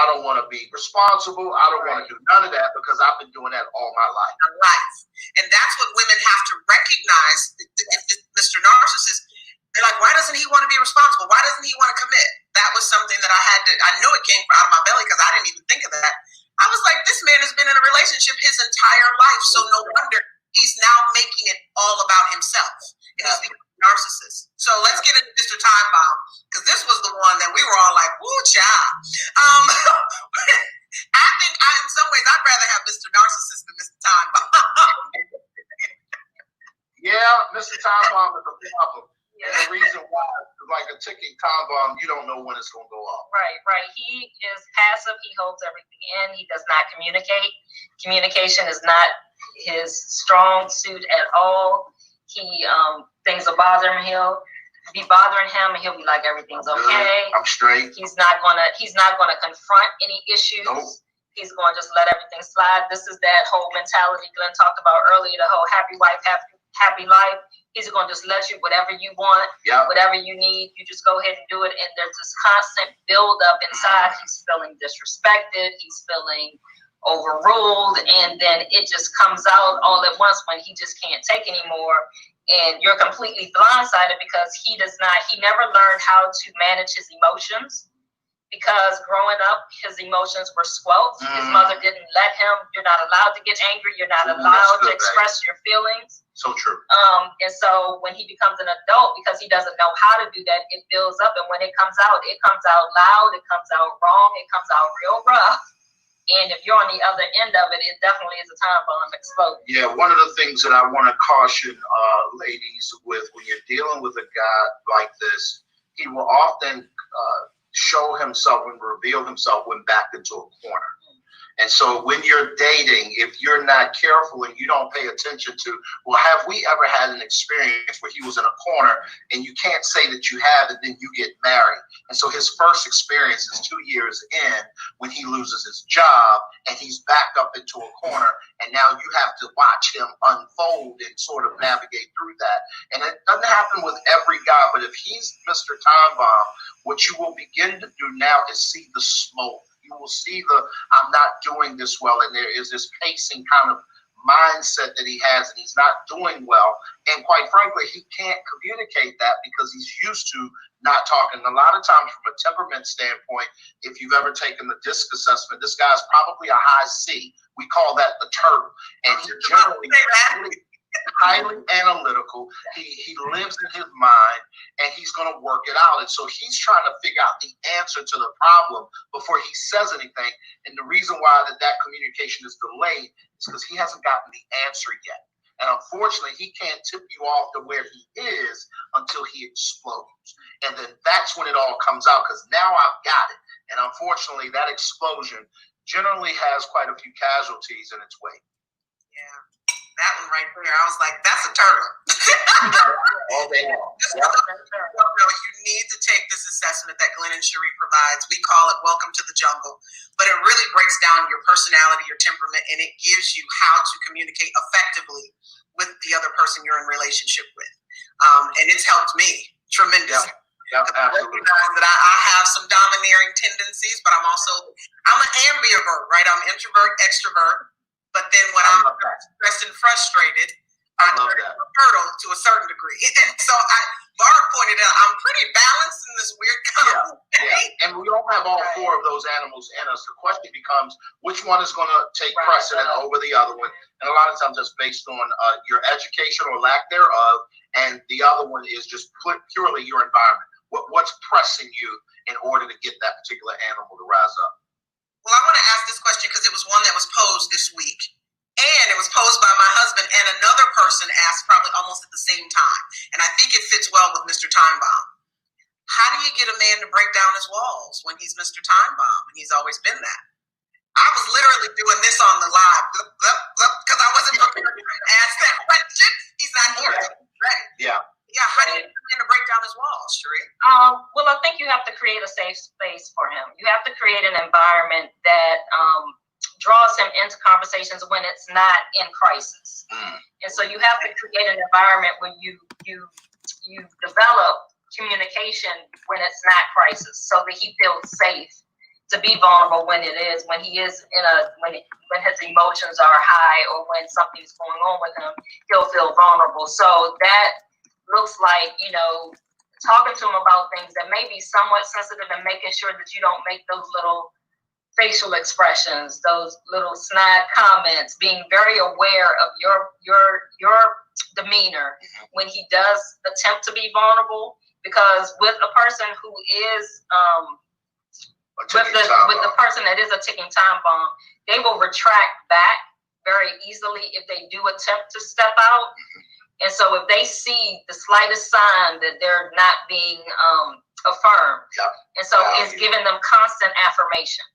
I don't want to be responsible. I don't want to do none of that because I've been doing that all my life. And that's what women have to recognize. Mr. Narcissist, they're like, why doesn't he want to be responsible? Why doesn't he want to commit? That was something that I knew it came out of my belly because I didn't even think of that. I was like, this man has been in a relationship his entire life, so no wonder he's now making it all about himself. And he's becoming a narcissist. So let's get into Mr. Time Bomb, because this was the one that we were all like, woo, child. I think in some ways, I'd rather have Mr. Narcissist than Mr. Time Bomb. Yeah, Mr. Time Bomb is a problem. Yeah. And the reason why, like a ticking time bomb, you don't know when it's going to go off. Right. He is passive. He holds everything in. He does not communicate. Communication is not his strong suit at all. Things will bother him. He'll be bothering him, and he'll be like, everything's okay. I'm straight. He's not gonna confront any issues. Nope. He's going to just let everything slide. This is that whole mentality Glenn talked about earlier, the whole happy wife, happy life. He's going to just let you, whatever you want, whatever you need, you just go ahead and do it. And there's this constant build up inside. He's feeling disrespected. He's feeling overruled. And then it just comes out all at once when he just can't take anymore. And you're completely blindsided because he never learned how to manage his emotions. Because growing up, his emotions were squelched. His mother didn't let him. You're not allowed to get angry. You're not allowed to express your feelings. So true. And so when he becomes an adult, because he doesn't know how to do that, it builds up. And when it comes out loud. It comes out wrong. It comes out real rough. And if you're on the other end of it, it definitely is a time bomb exploding. Yeah, one of the things that I want to caution ladies with when you're dealing with a guy like this, he will often show himself and reveal himself when backed into a corner. And so when you're dating, if you're not careful and you don't pay attention to, well, have we ever had an experience where he was in a corner and you can't say that you have and then you get married? And so his first experience is 2 years in when he loses his job and he's backed up into a corner. And now you have to watch him unfold and sort of navigate through that. And it doesn't happen with every guy, but if he's Mr. Time Bomb, what you will begin to do now is see the smoke. You will see I'm not doing this well, and there is this pacing kind of mindset that he has, and he's not doing well. And quite frankly, he can't communicate that because he's used to not talking. A lot of times from a temperament standpoint, if you've ever taken the DISC assessment, this guy's probably a high C. We call that the turtle. And he's generally highly analytical. He lives in his mind, and he's going to work it out. And so he's trying to figure out the answer to the problem before he says anything. And the reason why that communication is delayed is because he hasn't gotten the answer yet. And unfortunately, he can't tip you off to where he is until he explodes. And then that's when it all comes out, because now I've got it. And unfortunately, that explosion generally has quite a few casualties in its wake. Yeah. That one right there, I was like, that's a turtle. All day long. You need to take this assessment that Glenn and Sheri provides. We call it Welcome to the Jungle. But it really breaks down your personality, your temperament, and it gives you how to communicate effectively with the other person you're in relationship with. And it's helped me tremendously. Yeah, absolutely. That I have some domineering tendencies, but I'm an ambivert, right? I'm introvert, extrovert. but then when I'm stressed and frustrated, I turn into a turtle to a certain degree. And so Bart pointed out, I'm pretty balanced in this weird kind of way. Yeah. And we don't have all four of those animals in us. The question becomes, which one is going to take precedent over the other one? And a lot of times that's based on your education or lack thereof, and the other one is just purely your environment. What's pressing you in order to get that particular animal to rise up? Well, I want to ask this question because it was one that was posed this week. And it was posed by my husband, and another person asked probably almost at the same time. And I think it fits well with Mr. Time Bomb. How do you get a man to break down his walls when he's Mr. Time Bomb? And he's always been that. I was literally doing this on the live because I wasn't prepared to ask that question. He's not here. Ready. Yeah. Yeah. How do you get a man to break down his walls, Sheri? Well, I think you have to create a safe space for him. You have to create an environment that draws him into conversations when it's not in crisis. And so you have to create an environment where you develop communication when it's not crisis, so that he feels safe to be vulnerable when it is, when he is when his emotions are high or when something's going on with him, he'll feel vulnerable. So that looks like, talking to him about things that may be somewhat sensitive and making sure that you don't make those little facial expressions, those little snide comments, being very aware of your demeanor when he does attempt to be vulnerable. Because with a person who is with the person that is a ticking time bomb, they will retract back very easily if they do attempt to step out. And so if they see the slightest sign that they're not being affirmed, and so it's giving them constant affirmation.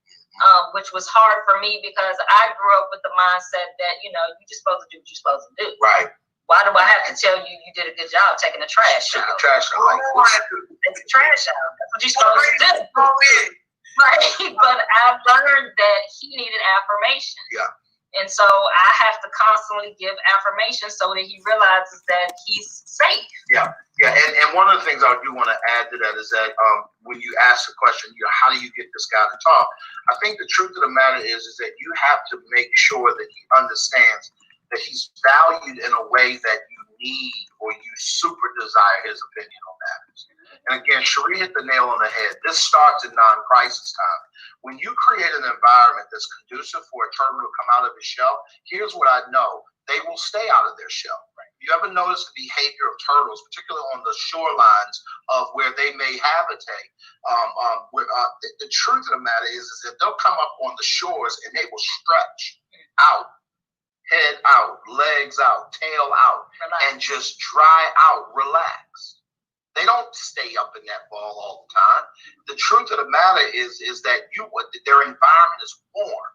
Which was hard for me because I grew up with the mindset that, you're just supposed to do what you're supposed to do. Right. Why do I have to tell you you did a good job taking the trash out? Take the trash out. Take the trash out. That's what you're supposed to do. Right. But I've learned that he needed affirmation. Yeah. And so I have to constantly give affirmation so that he realizes that he's safe. Yeah. Yeah. And one of the things I do want to add to that is that when you ask the question, how do you get this guy to talk? I think the truth of the matter is that you have to make sure that he understands that he's valued in a way that you need or you super desire his opinion on matters. And again, Sheri hit the nail on the head. This starts in non-crisis time. When you create an environment that's conducive for a turtle to come out of his shell, here's what I know. They will stay out of their shell. You ever notice the behavior of turtles, particularly on the shorelines of where they may habitate? The truth of the matter is that they'll come up on the shores and they will stretch out, head out, legs out, tail out, and just dry out, relax. They don't stay up in that ball all the time. The truth of the matter is that their environment is warm.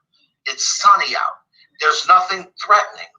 It's sunny out. There's nothing threatening.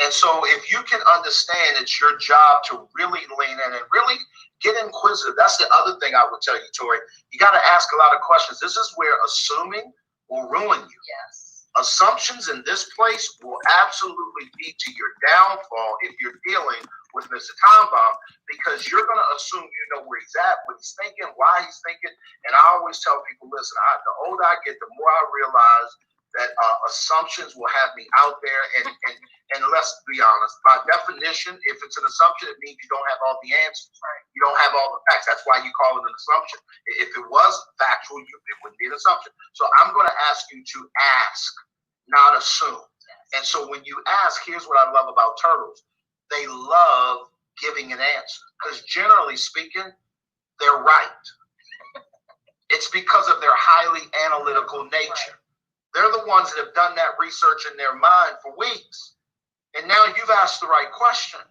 And so if you can understand it's your job to really lean in and really get inquisitive. That's the other thing I would tell you, Torri. You got to ask a lot of questions. This is where assuming will ruin you. Yes. Assumptions in this place will absolutely lead to your downfall if you're dealing with Mr. Time Bomb, because you're going to assume you know where he's at, what he's thinking, why he's thinking. And I always tell people, listen, the older I get, the more I realize that assumptions will have me out there. And let's be honest, by definition, if it's an assumption, it means you don't have all the answers. Right. You don't have all the facts. That's why you call it an assumption. If it was factual, it wouldn't be an assumption. So I'm going to ask you to ask, not assume. And so when you ask, here's what I love about turtles. They love giving an answer because generally speaking, they're right. It's because of their highly analytical nature. They're the ones that have done that research in their mind for weeks. And now you've asked the right question.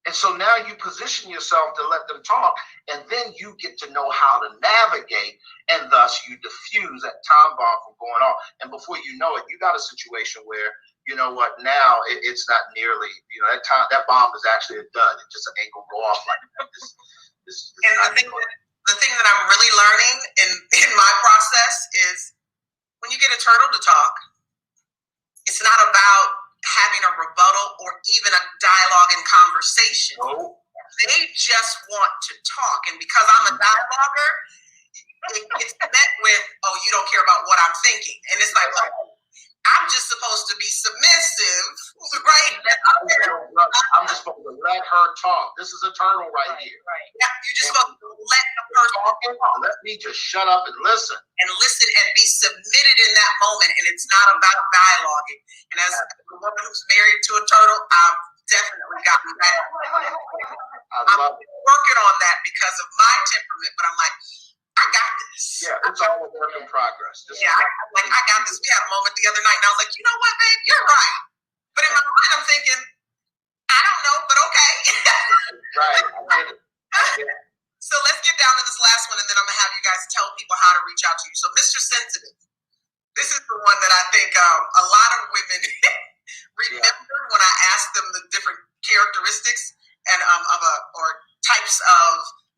And so now you position yourself to let them talk, and then you get to know how to navigate, and thus you diffuse that time bomb from going off. And before you know it, you got a situation where, you know what, now it's not nearly, that bomb is actually a dud. It just ain't gonna go off like that. And I think the thing that I'm really learning in my process is when you get a turtle to talk, it's not about having a rebuttal or even a dialogue and conversation. No. They just want to talk. And because I'm a dialoguer, it's met with, oh, you don't care about what I'm thinking. And it's like, oh, I'm just supposed to be submissive, right? I'm just supposed to let her talk. This is a turtle right here. Right. Yeah, you're just supposed to let the person talk. Let me just shut up and listen. And listen and be submitted in that moment. And it's not about dialoguing. And as a woman who's married to a turtle, I've definitely gotten that. I'm working on that because of my temperament, but I'm like, I got this. Yeah, it's all a work in progress. I got this. We had a moment the other night, and I was like, you know what, babe, you're right. But in my mind, I'm thinking, I don't know, but okay. Right, I get it. So let's get down to this last one, and then I'm gonna have you guys tell people how to reach out to you. So, Mr. Sensitive, this is the one that I think a lot of women remember when I asked them the different characteristics and or types of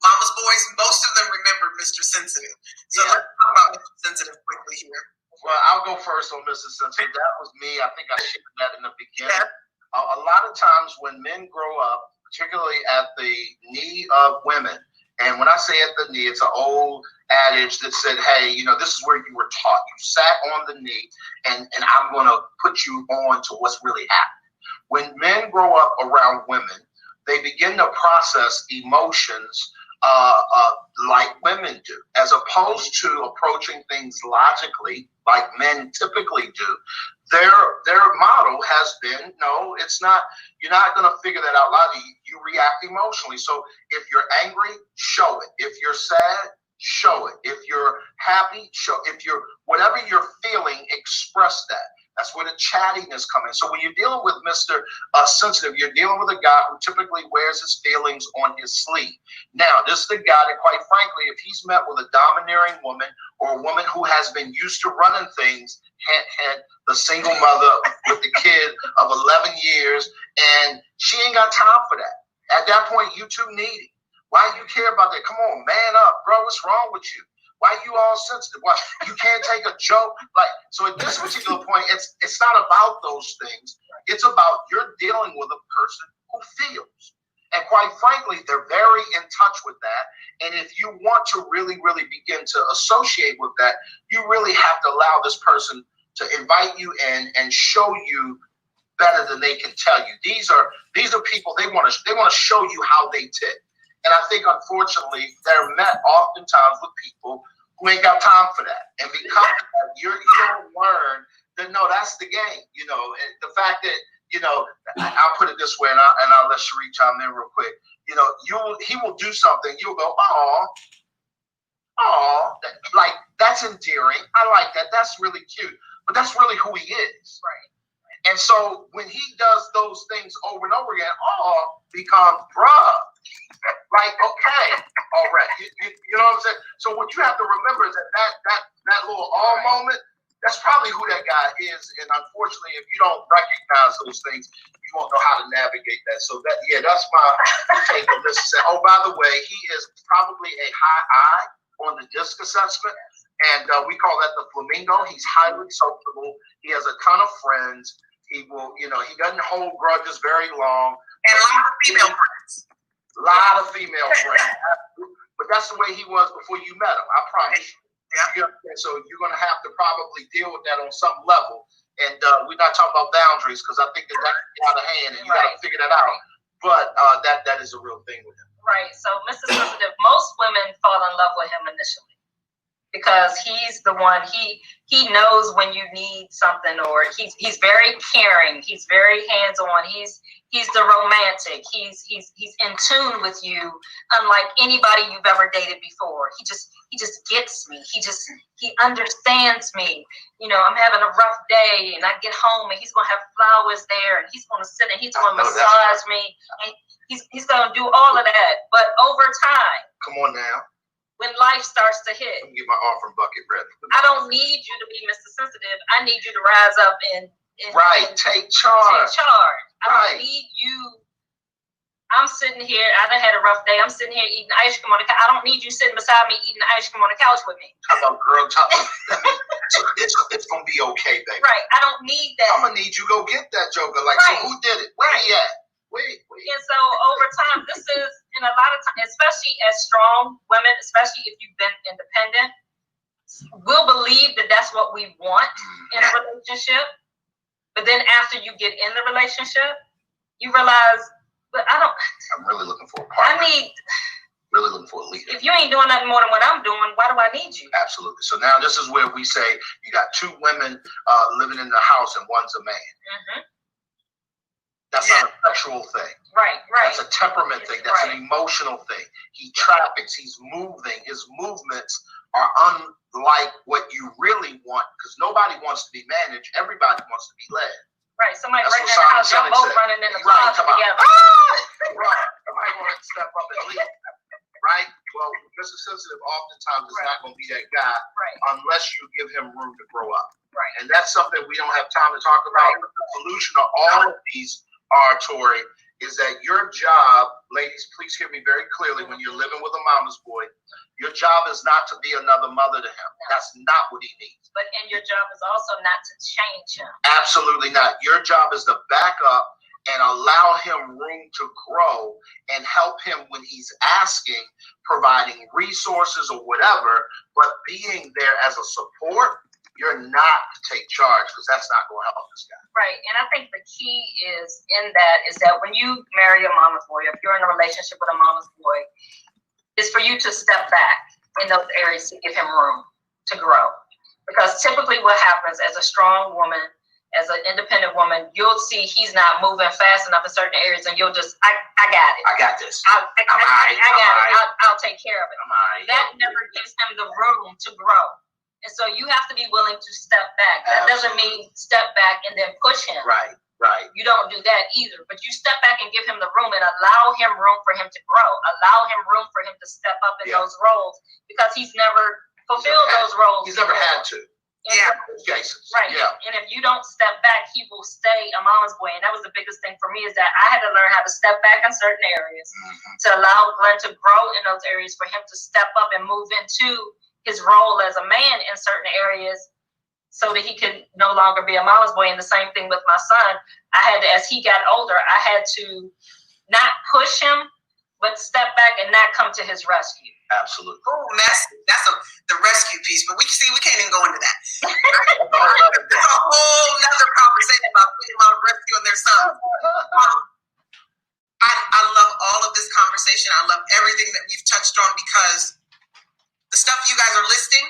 mama's boys. Most of them remember Mr. Sensitive. So let's talk about Mr. Sensitive quickly here. Well, I'll go first on Mr. Sensitive. That was me. I think I shared that in the beginning. Yeah. A lot of times when men grow up, particularly at the knee of women, and when I say at the knee, it's an old adage that said, hey, this is where you were taught. You sat on the knee, and I'm going to put you on to what's really happening. When men grow up around women, they begin to process emotions like women do, as opposed to approaching things logically like men typically do. Their motto has been, no, it's not. You're not going to figure that out loud. You react emotionally. So if you're angry, show it. If you're sad, show it. If you're happy, show. If you're whatever you're feeling, express that. That's where the chattiness comes in. So when you're dealing with Mr. Sensitive, you're dealing with a guy who typically wears his feelings on his sleeve. Now, this is the guy that, quite frankly, if he's met with a domineering woman or a woman who has been used to running things, had the single mother with the kid of 11 years, and she ain't got time for that. At that point, you too needy. Why do you care about that? Come on, man up, bro. What's wrong with you? Why are you all sensitive? Why you can't take a joke? So at this particular point, it's not about those things. It's about you're dealing with a person who feels. And quite frankly, they're very in touch with that. And if you want to really, really begin to associate with that, you really have to allow this person to invite you in and show you better than they can tell you. These are people, they want to show you how they tick. And I think, unfortunately, they're met oftentimes with people who ain't got time for that. And because of that, you don't learn that, no, that's the game. And the fact that, I'll put it this way, and I'll let Sheri chime in real quick. He will do something. You'll go, aw, like, that's endearing. I like that. That's really cute. But that's really who he is. Right. And so when he does those things over and over again, becomes bruh. Like, okay, all right. You know what I'm saying? So what you have to remember is that little moment, that's probably who that guy is. And unfortunately, if you don't recognize those things, you won't know how to navigate that. So that's my take on this. Oh, by the way, he is probably a high I on the DISC assessment. And we call that the flamingo. He's highly sociable. He has a ton of friends. He will, he doesn't hold grudges very long. And a lot of female friends. A lot of female friends. But that's the way he was before you met him, I promise you. Yeah. So you're going to have to probably deal with that on some level. And we're not talking about boundaries because I think that can get out of hand and you got to figure that out. But that is a real thing with him. Right. So, Mr. Sensitive, most women fall in love with him initially because he's the one, he knows when you need something, or he's very caring. He's very hands-on. He's the romantic. He's in tune with you, unlike anybody you've ever dated before. He just gets me. He understands me. I'm having a rough day, and I get home, and he's gonna have flowers there, and he's gonna sit and he's gonna massage me, and he's gonna do all of that. But over time, come on now, when life starts to hit, let me get my offering bucket ready. I don't need you to be Mr. Sensitive. I need you to rise up and take charge. I don't need you. I'm sitting here. I done had a rough day. I'm sitting here eating ice cream on the couch. I don't need you sitting beside me eating ice cream on the couch with me. How about girl talk? It's gonna be okay, baby. Right. I don't need that. I'm gonna need you go get that joker. Like, so who did it? Where he at? Wait. And so over time, this is, in a lot of times, especially as strong women, especially if you've been independent, we'll believe that that's what we want in a relationship, but then after you get in the relationship, you realize, but I'm really looking for a partner. Really looking for a leader. If you ain't doing nothing more than what I'm doing, why do I need you? Absolutely. So now this is where we say you got two women living in the house and one's a man. Mm-hmm. That's not a sexual thing. Right. That's a temperament thing. That's an emotional thing. He traffics. He's moving. His movements are unlike what you really want, because nobody wants to be managed. Everybody wants to be led. Right. Somebody right now, y'all both running in the closet together. Right. Somebody want to step up and lead. Right? Well, Mr. Sensitive oftentimes is not going to be that guy unless you give him room to grow up. Right. And that's something we don't have time to talk about. But the solution to all of these Torri, is that your job, ladies, please hear me very clearly, when you're living with a mama's boy, your job is not to be another mother to him. That's not what he needs. And your job is also not to change him. Absolutely not. Your job is to back up and allow him room to grow and help him when he's asking, providing resources or whatever, but being there as a support. You're not to take charge, because that's not going to help this guy. Right. And I think the key is that when you marry a mama's boy, if you're in a relationship with a mama's boy, is for you to step back in those areas to give him room to grow. Because typically what happens as a strong woman, as an independent woman, you'll see he's not moving fast enough in certain areas, and you'll just, I got it. I got this. I got it. I'll take care of it. That never gives him the room to grow. And so you have to be willing to step back. That doesn't mean step back and then push him. Right. You don't do that either. But you step back and give him the room and allow him room for him to grow. Allow him room for him to step up in those roles, because he's never fulfilled those roles. He's never had to. Right. Yeah. And if you don't step back, he will stay a mama's boy. And that was the biggest thing for me, is that I had to learn how to step back in certain areas to allow Glenn to grow in those areas, for him to step up and move into his role as a man in certain areas, so that he could no longer be a mama's boy. And the same thing with my son. I had to, as he got older, I had to not push him, but step back and not come to his rescue. Absolutely. Oh, that's the rescue piece. But we can't even go into that. That's a whole nother conversation about thinking about rescuing their son. I love all of this conversation. I love everything that we've touched on, because the stuff you guys are listing,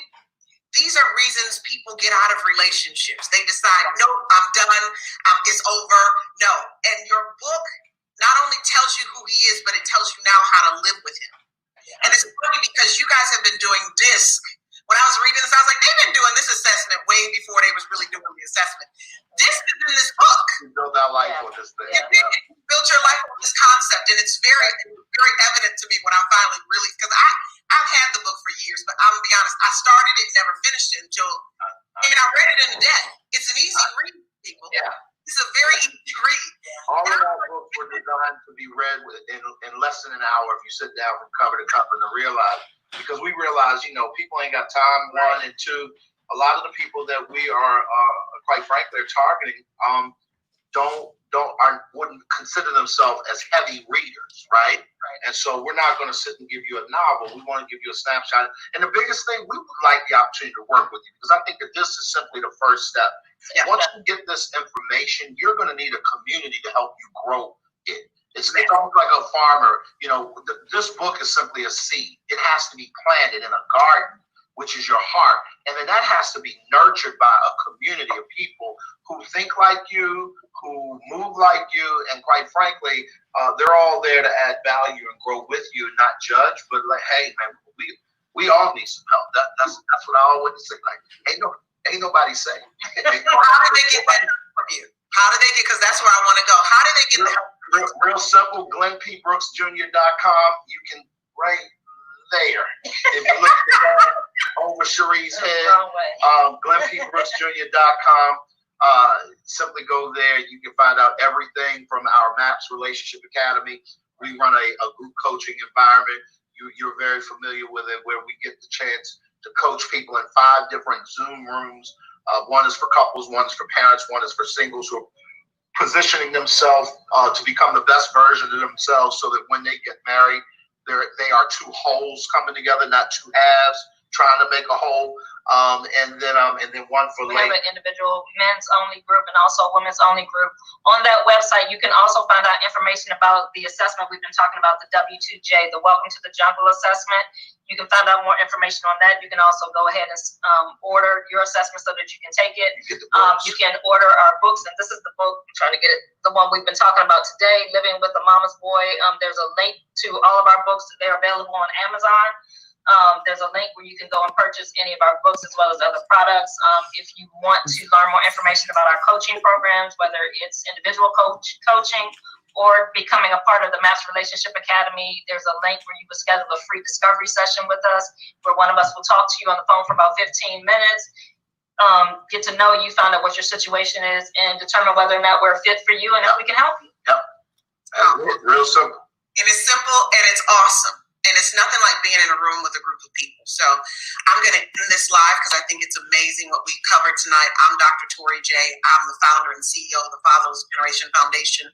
these are reasons people get out of relationships. They decide, no, I'm done. It's over. No. And your book not only tells you who he is, but it tells you now how to live with him. And it's funny, because you guys have been doing DISC. When I was reading this, I was like, they've been doing this assessment way before they was really doing the assessment. DISC is in this book. You built our life on this thing. You built your life on this concept, and it's very evident to me when I finally really, because I've had the book for years, but I'm gonna be honest, I started it and never finished it until, I read it in a day. It's an easy read, people. Yeah. It's a very easy read. All of our books were designed to be read in less than an hour if you sit down from cover to cover, and because we realize, people ain't got time, one, and two, a lot of the people that we are, quite frankly, are targeting, wouldn't consider themselves as heavy readers, right? And so we're not going to sit and give you a novel. We want to give you a snapshot. And the biggest thing, we would like the opportunity to work with you, because I think that this is simply the first step. Yeah. Once you get this information, you're going to need a community to help you grow it. It's almost like a farmer. This book is simply a seed. It has to be planted in a garden, which is your heart. And then that has to be nurtured by a community of people who think like you, who move like you, and quite frankly, they're all there to add value and grow with you, and not judge, but like, hey, man, we all need some help. That's what I always say. Like, ain't nobody saying. How did they get that from you? How did they get, because that's where I want to go. How did they get that? Real simple, GlennPBrooksJr.com. You can right there. If you look over Cherie's head, GlennPBrooksJr.com. Simply go there. You can find out everything from our MAPS Relationship Academy. We run a group coaching environment. You're very familiar with it, where we get the chance to coach people in 5 different Zoom rooms. One is for couples, one is for parents, one is for singles who are positioning themselves to become the best version of themselves, so that when they get married, they are 2 wholes coming together, not 2 halves. trying to make a whole, and then one for we late. have an individual men's only group and also a women's only group. On that website, you can also find out information about the assessment we've been talking about, the W2J, the Welcome to the Jungle assessment. You can find out more information on that. You can also go ahead and order your assessment so that you can take it. You can order our books, and this is the book, I'm trying to get it, the one we've been talking about today, Living with the Mama's Boy. There's a link to all of our books. They're available on Amazon. There's a link where you can go and purchase any of our books as well as other products. If you want to learn more information about our coaching programs, whether it's individual coaching or becoming a part of the MAPS Relationship Academy, there's a link where you can schedule a free discovery session with us, where one of us will talk to you on the phone for about 15 minutes, get to know you, find out what your situation is, and determine whether or not we're a fit for you and if we can help you. Yep. Real simple. It is simple and it's awesome. And it's nothing like being in a room with a group of people. So I'm going to end this live because I think it's amazing what we covered tonight. I'm Dr. Torri J. I'm the founder and CEO of the Fatherless Generation Foundation.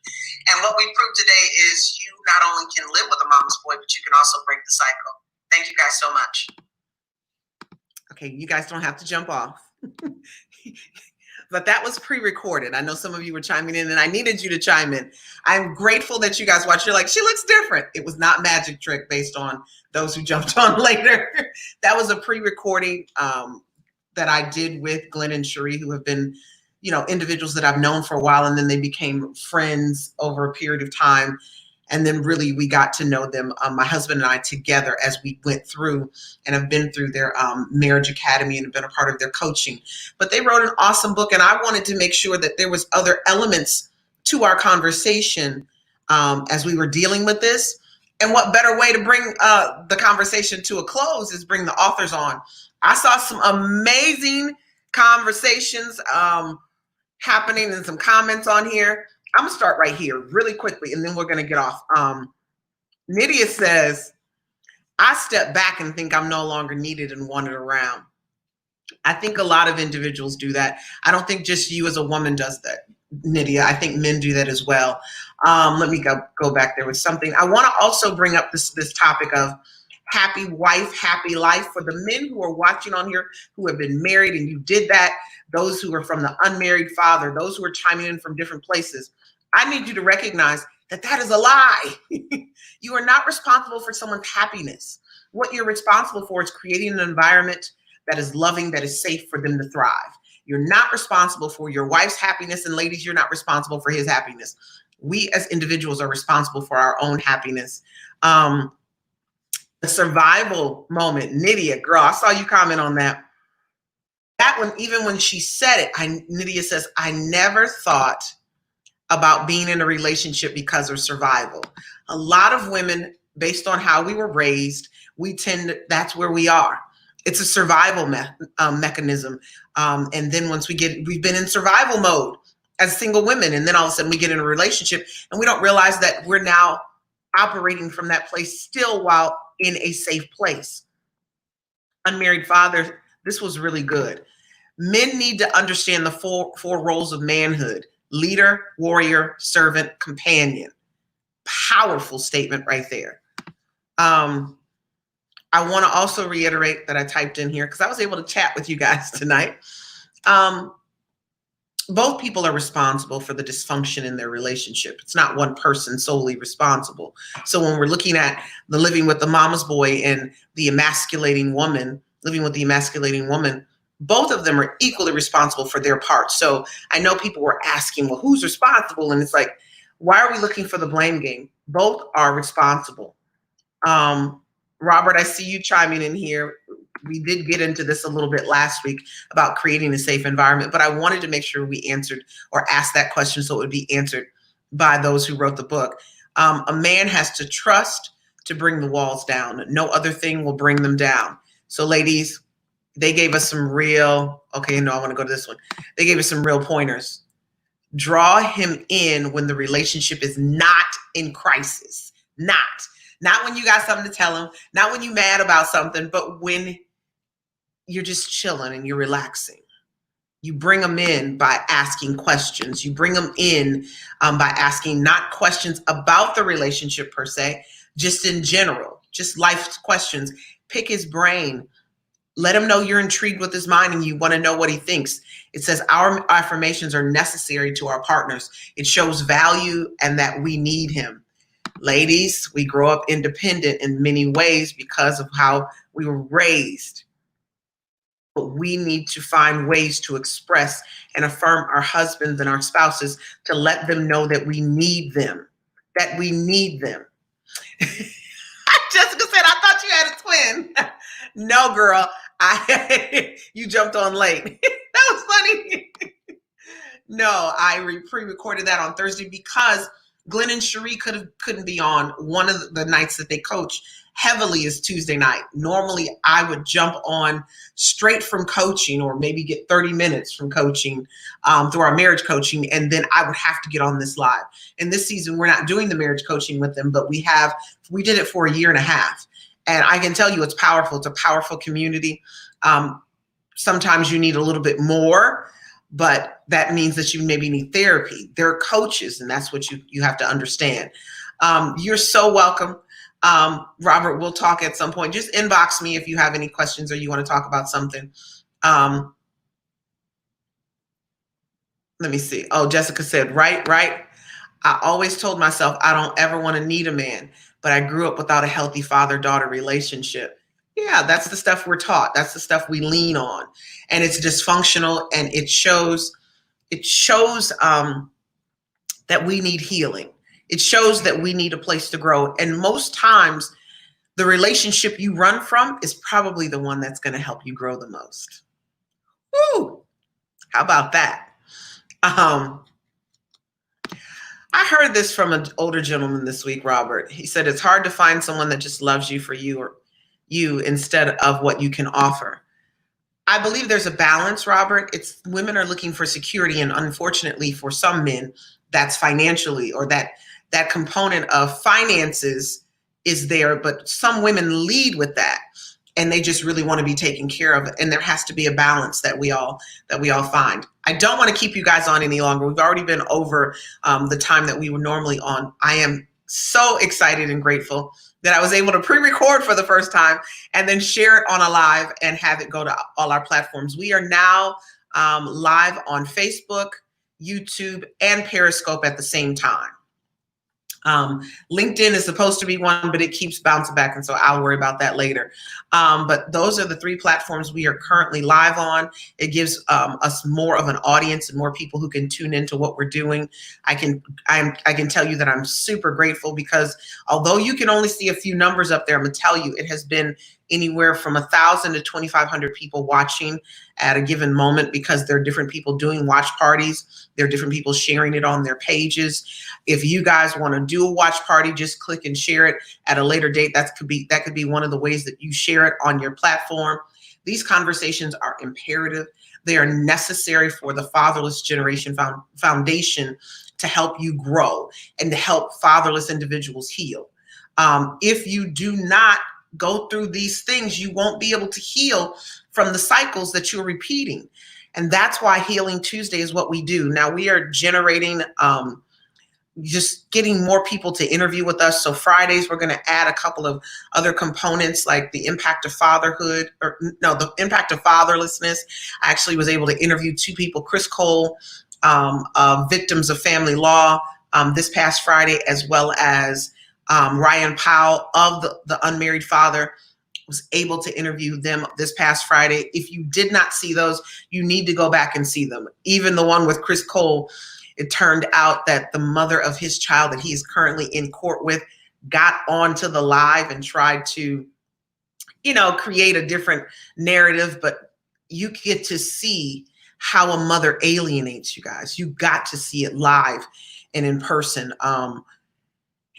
And what we proved today is you not only can live with a mama's boy, but you can also break the cycle. Thank you guys so much. Okay, you guys don't have to jump off. But that was pre-recorded. I know some of you were chiming in and I needed you to chime in. I'm grateful that you guys watched. You're like, she looks different. It was not magic trick based on those who jumped on later. That was a pre-recording that I did with Glenn and Sheri, who have been, individuals that I've known for a while, and then they became friends over a period of time. And then really we got to know them, my husband and I, together as we went through and have been through their marriage academy and have been a part of their coaching. But they wrote an awesome book, and I wanted to make sure that there was other elements to our conversation as we were dealing with this. And what better way to bring the conversation to a close is bring the authors on. I saw some amazing conversations happening and some comments on here. I'm gonna start right here really quickly, and then we're gonna get off. Nydia says, I step back and think I'm no longer needed and wanted around. I think a lot of individuals do that. I don't think just you as a woman does that, Nydia. I think men do that as well. Let me go back. There was something. I wanna also bring up this topic of happy wife, happy life. For the men who are watching on here who have been married and you did that, those who are from the unmarried father, those who are chiming in from different places, I need you to recognize that that is a lie. You are not responsible for someone's happiness. What you're responsible for is creating an environment that is loving, that is safe for them to thrive. You're not responsible for your wife's happiness, and ladies, you're not responsible for his happiness. We as individuals are responsible for our own happiness. The survival moment, Nydia, girl, I saw you comment on that. That one, even when she said it, Nydia says, I never thought about being in a relationship because of survival. A lot of women, based on how we were raised, that's where we are. It's a survival mechanism. And then once we've been in survival mode as single women, and then all of a sudden we get in a relationship and we don't realize that we're now operating from that place still while in a safe place. Unmarried fathers, this was really good. Men need to understand the four roles of manhood: leader, warrior, servant, companion. Powerful statement right there. I want to also reiterate that I typed in here because I was able to chat with you guys tonight. Both people are responsible for the dysfunction in their relationship. It's not one person solely responsible. So when we're looking at the living with the mama's boy and the emasculating woman, living with the emasculating woman, both of them are equally responsible for their part. So I know people were asking, well, who's responsible? And it's like, why are we looking for the blame game? Both are responsible. Robert, I see you chiming in here. We did get into this a little bit last week about creating a safe environment, but I wanted to make sure we answered or asked that question so it would be answered by those who wrote the book. A man has to trust to bring the walls down. No other thing will bring them down. So ladies, they gave us some real, okay, no, I want to go to this one. They gave us some real pointers. Draw him in when the relationship is not in crisis. Not when you got something to tell him, not when you're mad about something, but when you're just chilling and you're relaxing. You bring them in by asking questions. You bring them in by asking not questions about the relationship per se, just in general, just life questions. Pick his brain. Let him know you're intrigued with his mind and you want to know what he thinks. It says our affirmations are necessary to our partners. It shows value and that we need him. Ladies, we grow up independent in many ways because of how we were raised. But we need to find ways to express and affirm our husbands and our spouses to let them know that we need them, that we need them. Jessica said, I thought you had a twin. No, girl, you jumped on late. That was funny. No, I pre-recorded that on Thursday because Glenn and Sheri couldn't be on. One of the nights that they coach heavily is Tuesday night. Normally, I would jump on straight from coaching or maybe get 30 minutes from coaching through our marriage coaching, and then I would have to get on this live. And this season, we're not doing the marriage coaching with them, but we did it for a year and a half. And I can tell you it's powerful. It's a powerful community. Sometimes you need a little bit more, but that means that you maybe need therapy. They're coaches, and that's what you have to understand. You're so welcome. Robert, we'll talk at some point. Just inbox me if you have any questions or you want to talk about something. Let me see. Oh, Jessica said, right. I always told myself I don't ever want to need a man, but I grew up without a healthy father-daughter relationship. Yeah, that's the stuff we're taught. That's the stuff we lean on. And it's dysfunctional, and it shows that we need healing. It shows that we need a place to grow. And most times, the relationship you run from is probably the one that's going to help you grow the most. Woo! How about that? I heard this from an older gentleman this week, Robert. He said, it's hard to find someone that just loves you for you instead of what you can offer. I believe there's a balance, Robert. It's women are looking for security, and unfortunately for some men, that's financially, or that component of finances is there, but some women lead with that and they just really want to be taken care of. And there has to be a balance that we all find. I don't want to keep you guys on any longer. We've already been over the time that we were normally on. I am so excited and grateful that I was able to pre-record for the first time and then share it on a live and have it go to all our platforms. We are now live on Facebook, YouTube, and Periscope at the same time. LinkedIn is supposed to be one, but it keeps bouncing back, and so I'll worry about that later. But those are the 3 platforms we are currently live on. It gives us more of an audience and more people who can tune into what we're doing. I can tell you that I'm super grateful, because although you can only see a few numbers up there, I'm gonna tell you it has been anywhere from 1,000 to 2,500 people watching at a given moment, because there are different people doing watch parties. There are different people sharing it on their pages. If you guys want to do a watch party, just click and share it at a later date. That could be one of the ways that you share it on your platform. These conversations are imperative. They are necessary for the Fatherless Generation Foundation to help you grow and to help fatherless individuals heal. If you do not go through these things, you won't be able to heal from the cycles that you're repeating. And that's why Healing Tuesday is what we do. Now we are generating, just getting more people to interview with us. So Fridays, we're going to add a couple of other components, like the impact of fatherhood, the impact of fatherlessness. I actually was able to interview 2 people, Chris Cole, victims of family law, this past Friday, as well as Ryan Powell of the Unmarried Father. Was able to interview them this past Friday. If you did not see those, you need to go back and see them. Even the one with Chris Cole, it turned out that the mother of his child that he is currently in court with got onto the live and tried to, create a different narrative, but you get to see how a mother alienates you guys. You got to see it live and in person.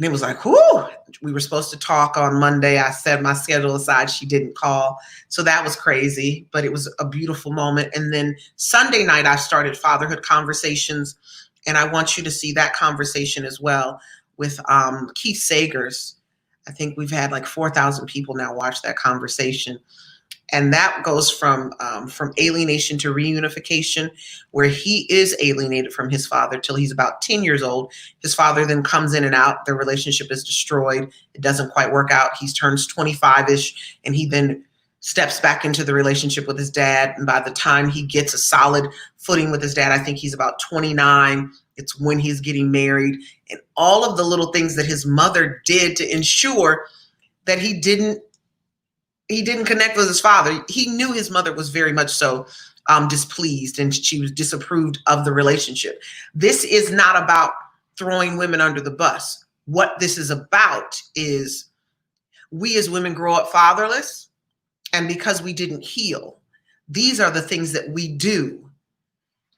And it was like, whoo, we were supposed to talk on Monday. I set my schedule aside. She didn't call. So that was crazy, but it was a beautiful moment. And then Sunday night, I started Fatherhood Conversations. And I want you to see that conversation as well with Keith Sagers. I think we've had like 4,000 people now watch that conversation. And that goes from alienation to reunification, where he is alienated from his father till he's about 10 years old. His father then comes in and out. Their relationship is destroyed. It doesn't quite work out. He turns 25-ish, and he then steps back into the relationship with his dad. And by the time he gets a solid footing with his dad, I think he's about 29. It's when he's getting married, and all of the little things that his mother did to ensure that he didn't connect with his father. He knew his mother was very much so displeased, and she was disapproved of the relationship. This is not about throwing women under the bus. What this is about is we as women grow up fatherless, and because we didn't heal, these are the things that we do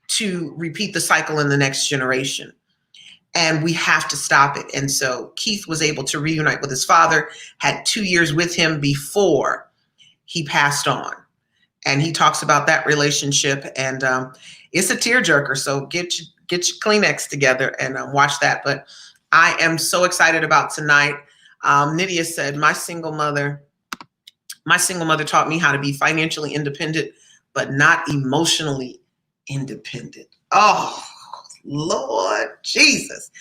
to repeat the cycle in the next generation. And we have to stop it. And so Keith was able to reunite with his father, had 2 years with him before he passed on. And he talks about that relationship, and it's a tearjerker. So get your Kleenex together and watch that. But I am so excited about tonight. Nydia said, my single mother taught me how to be financially independent, but not emotionally independent. Oh, Lord Jesus.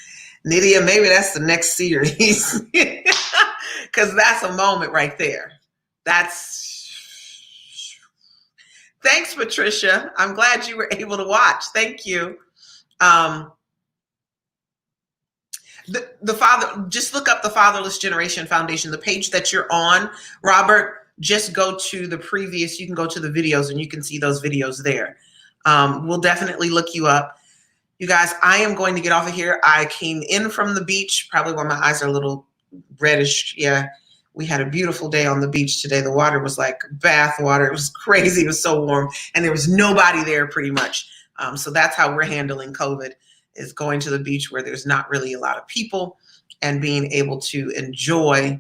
Nydia, maybe that's the next series, because that's a moment right there. Thanks, Patricia. I'm glad you were able to watch. Thank you. The father, just look up the Fatherless Generation Foundation, the page that you're on, Robert. Just go to the previous, you can go to the videos and you can see those videos there. We'll definitely look you up. You guys, I am going to get off of here. I came in from the beach, probably why my eyes are a little reddish. Yeah, we had a beautiful day on the beach today. The water was like bath water. It was crazy. It was so warm, and there was nobody there pretty much. So that's how we're handling COVID, is going to the beach where there's not really a lot of people and being able to enjoy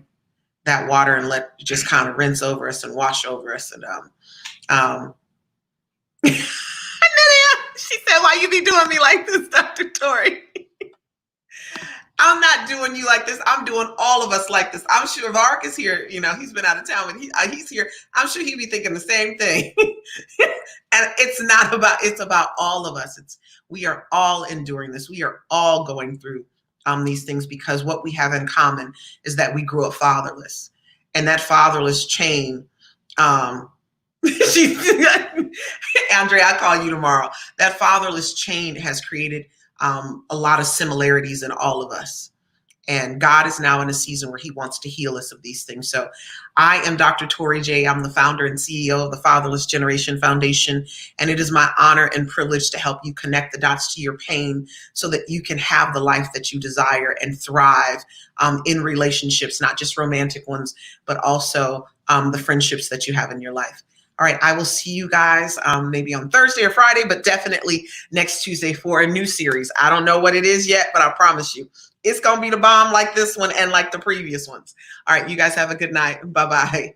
that water and let it just kind of rinse over us and wash over us. And she said, why you be doing me like this, Dr. Torri? I'm not doing you like this. I'm doing all of us like this. I'm sure Vark is here. You know, he's been out of town, but he's here. I'm sure he'd be thinking the same thing. And it's about all of us. We are all enduring this. We are all going through these things, because what we have in common is that we grew up fatherless, and that fatherless chain, Andre, I'll call you tomorrow. That fatherless chain has created a lot of similarities in all of us. And God is now in a season where he wants to heal us of these things. So I am Dr. Torri J. I'm the founder and CEO of the Fatherless Generation Foundation. And it is my honor and privilege to help you connect the dots to your pain so that you can have the life that you desire and thrive in relationships, not just romantic ones, but also the friendships that you have in your life. All right, I will see you guys maybe on Thursday or Friday, but definitely next Tuesday for a new series. I don't know what it is yet, but I promise you, it's going to be the bomb like this one and like the previous ones. All right, you guys have a good night. Bye-bye.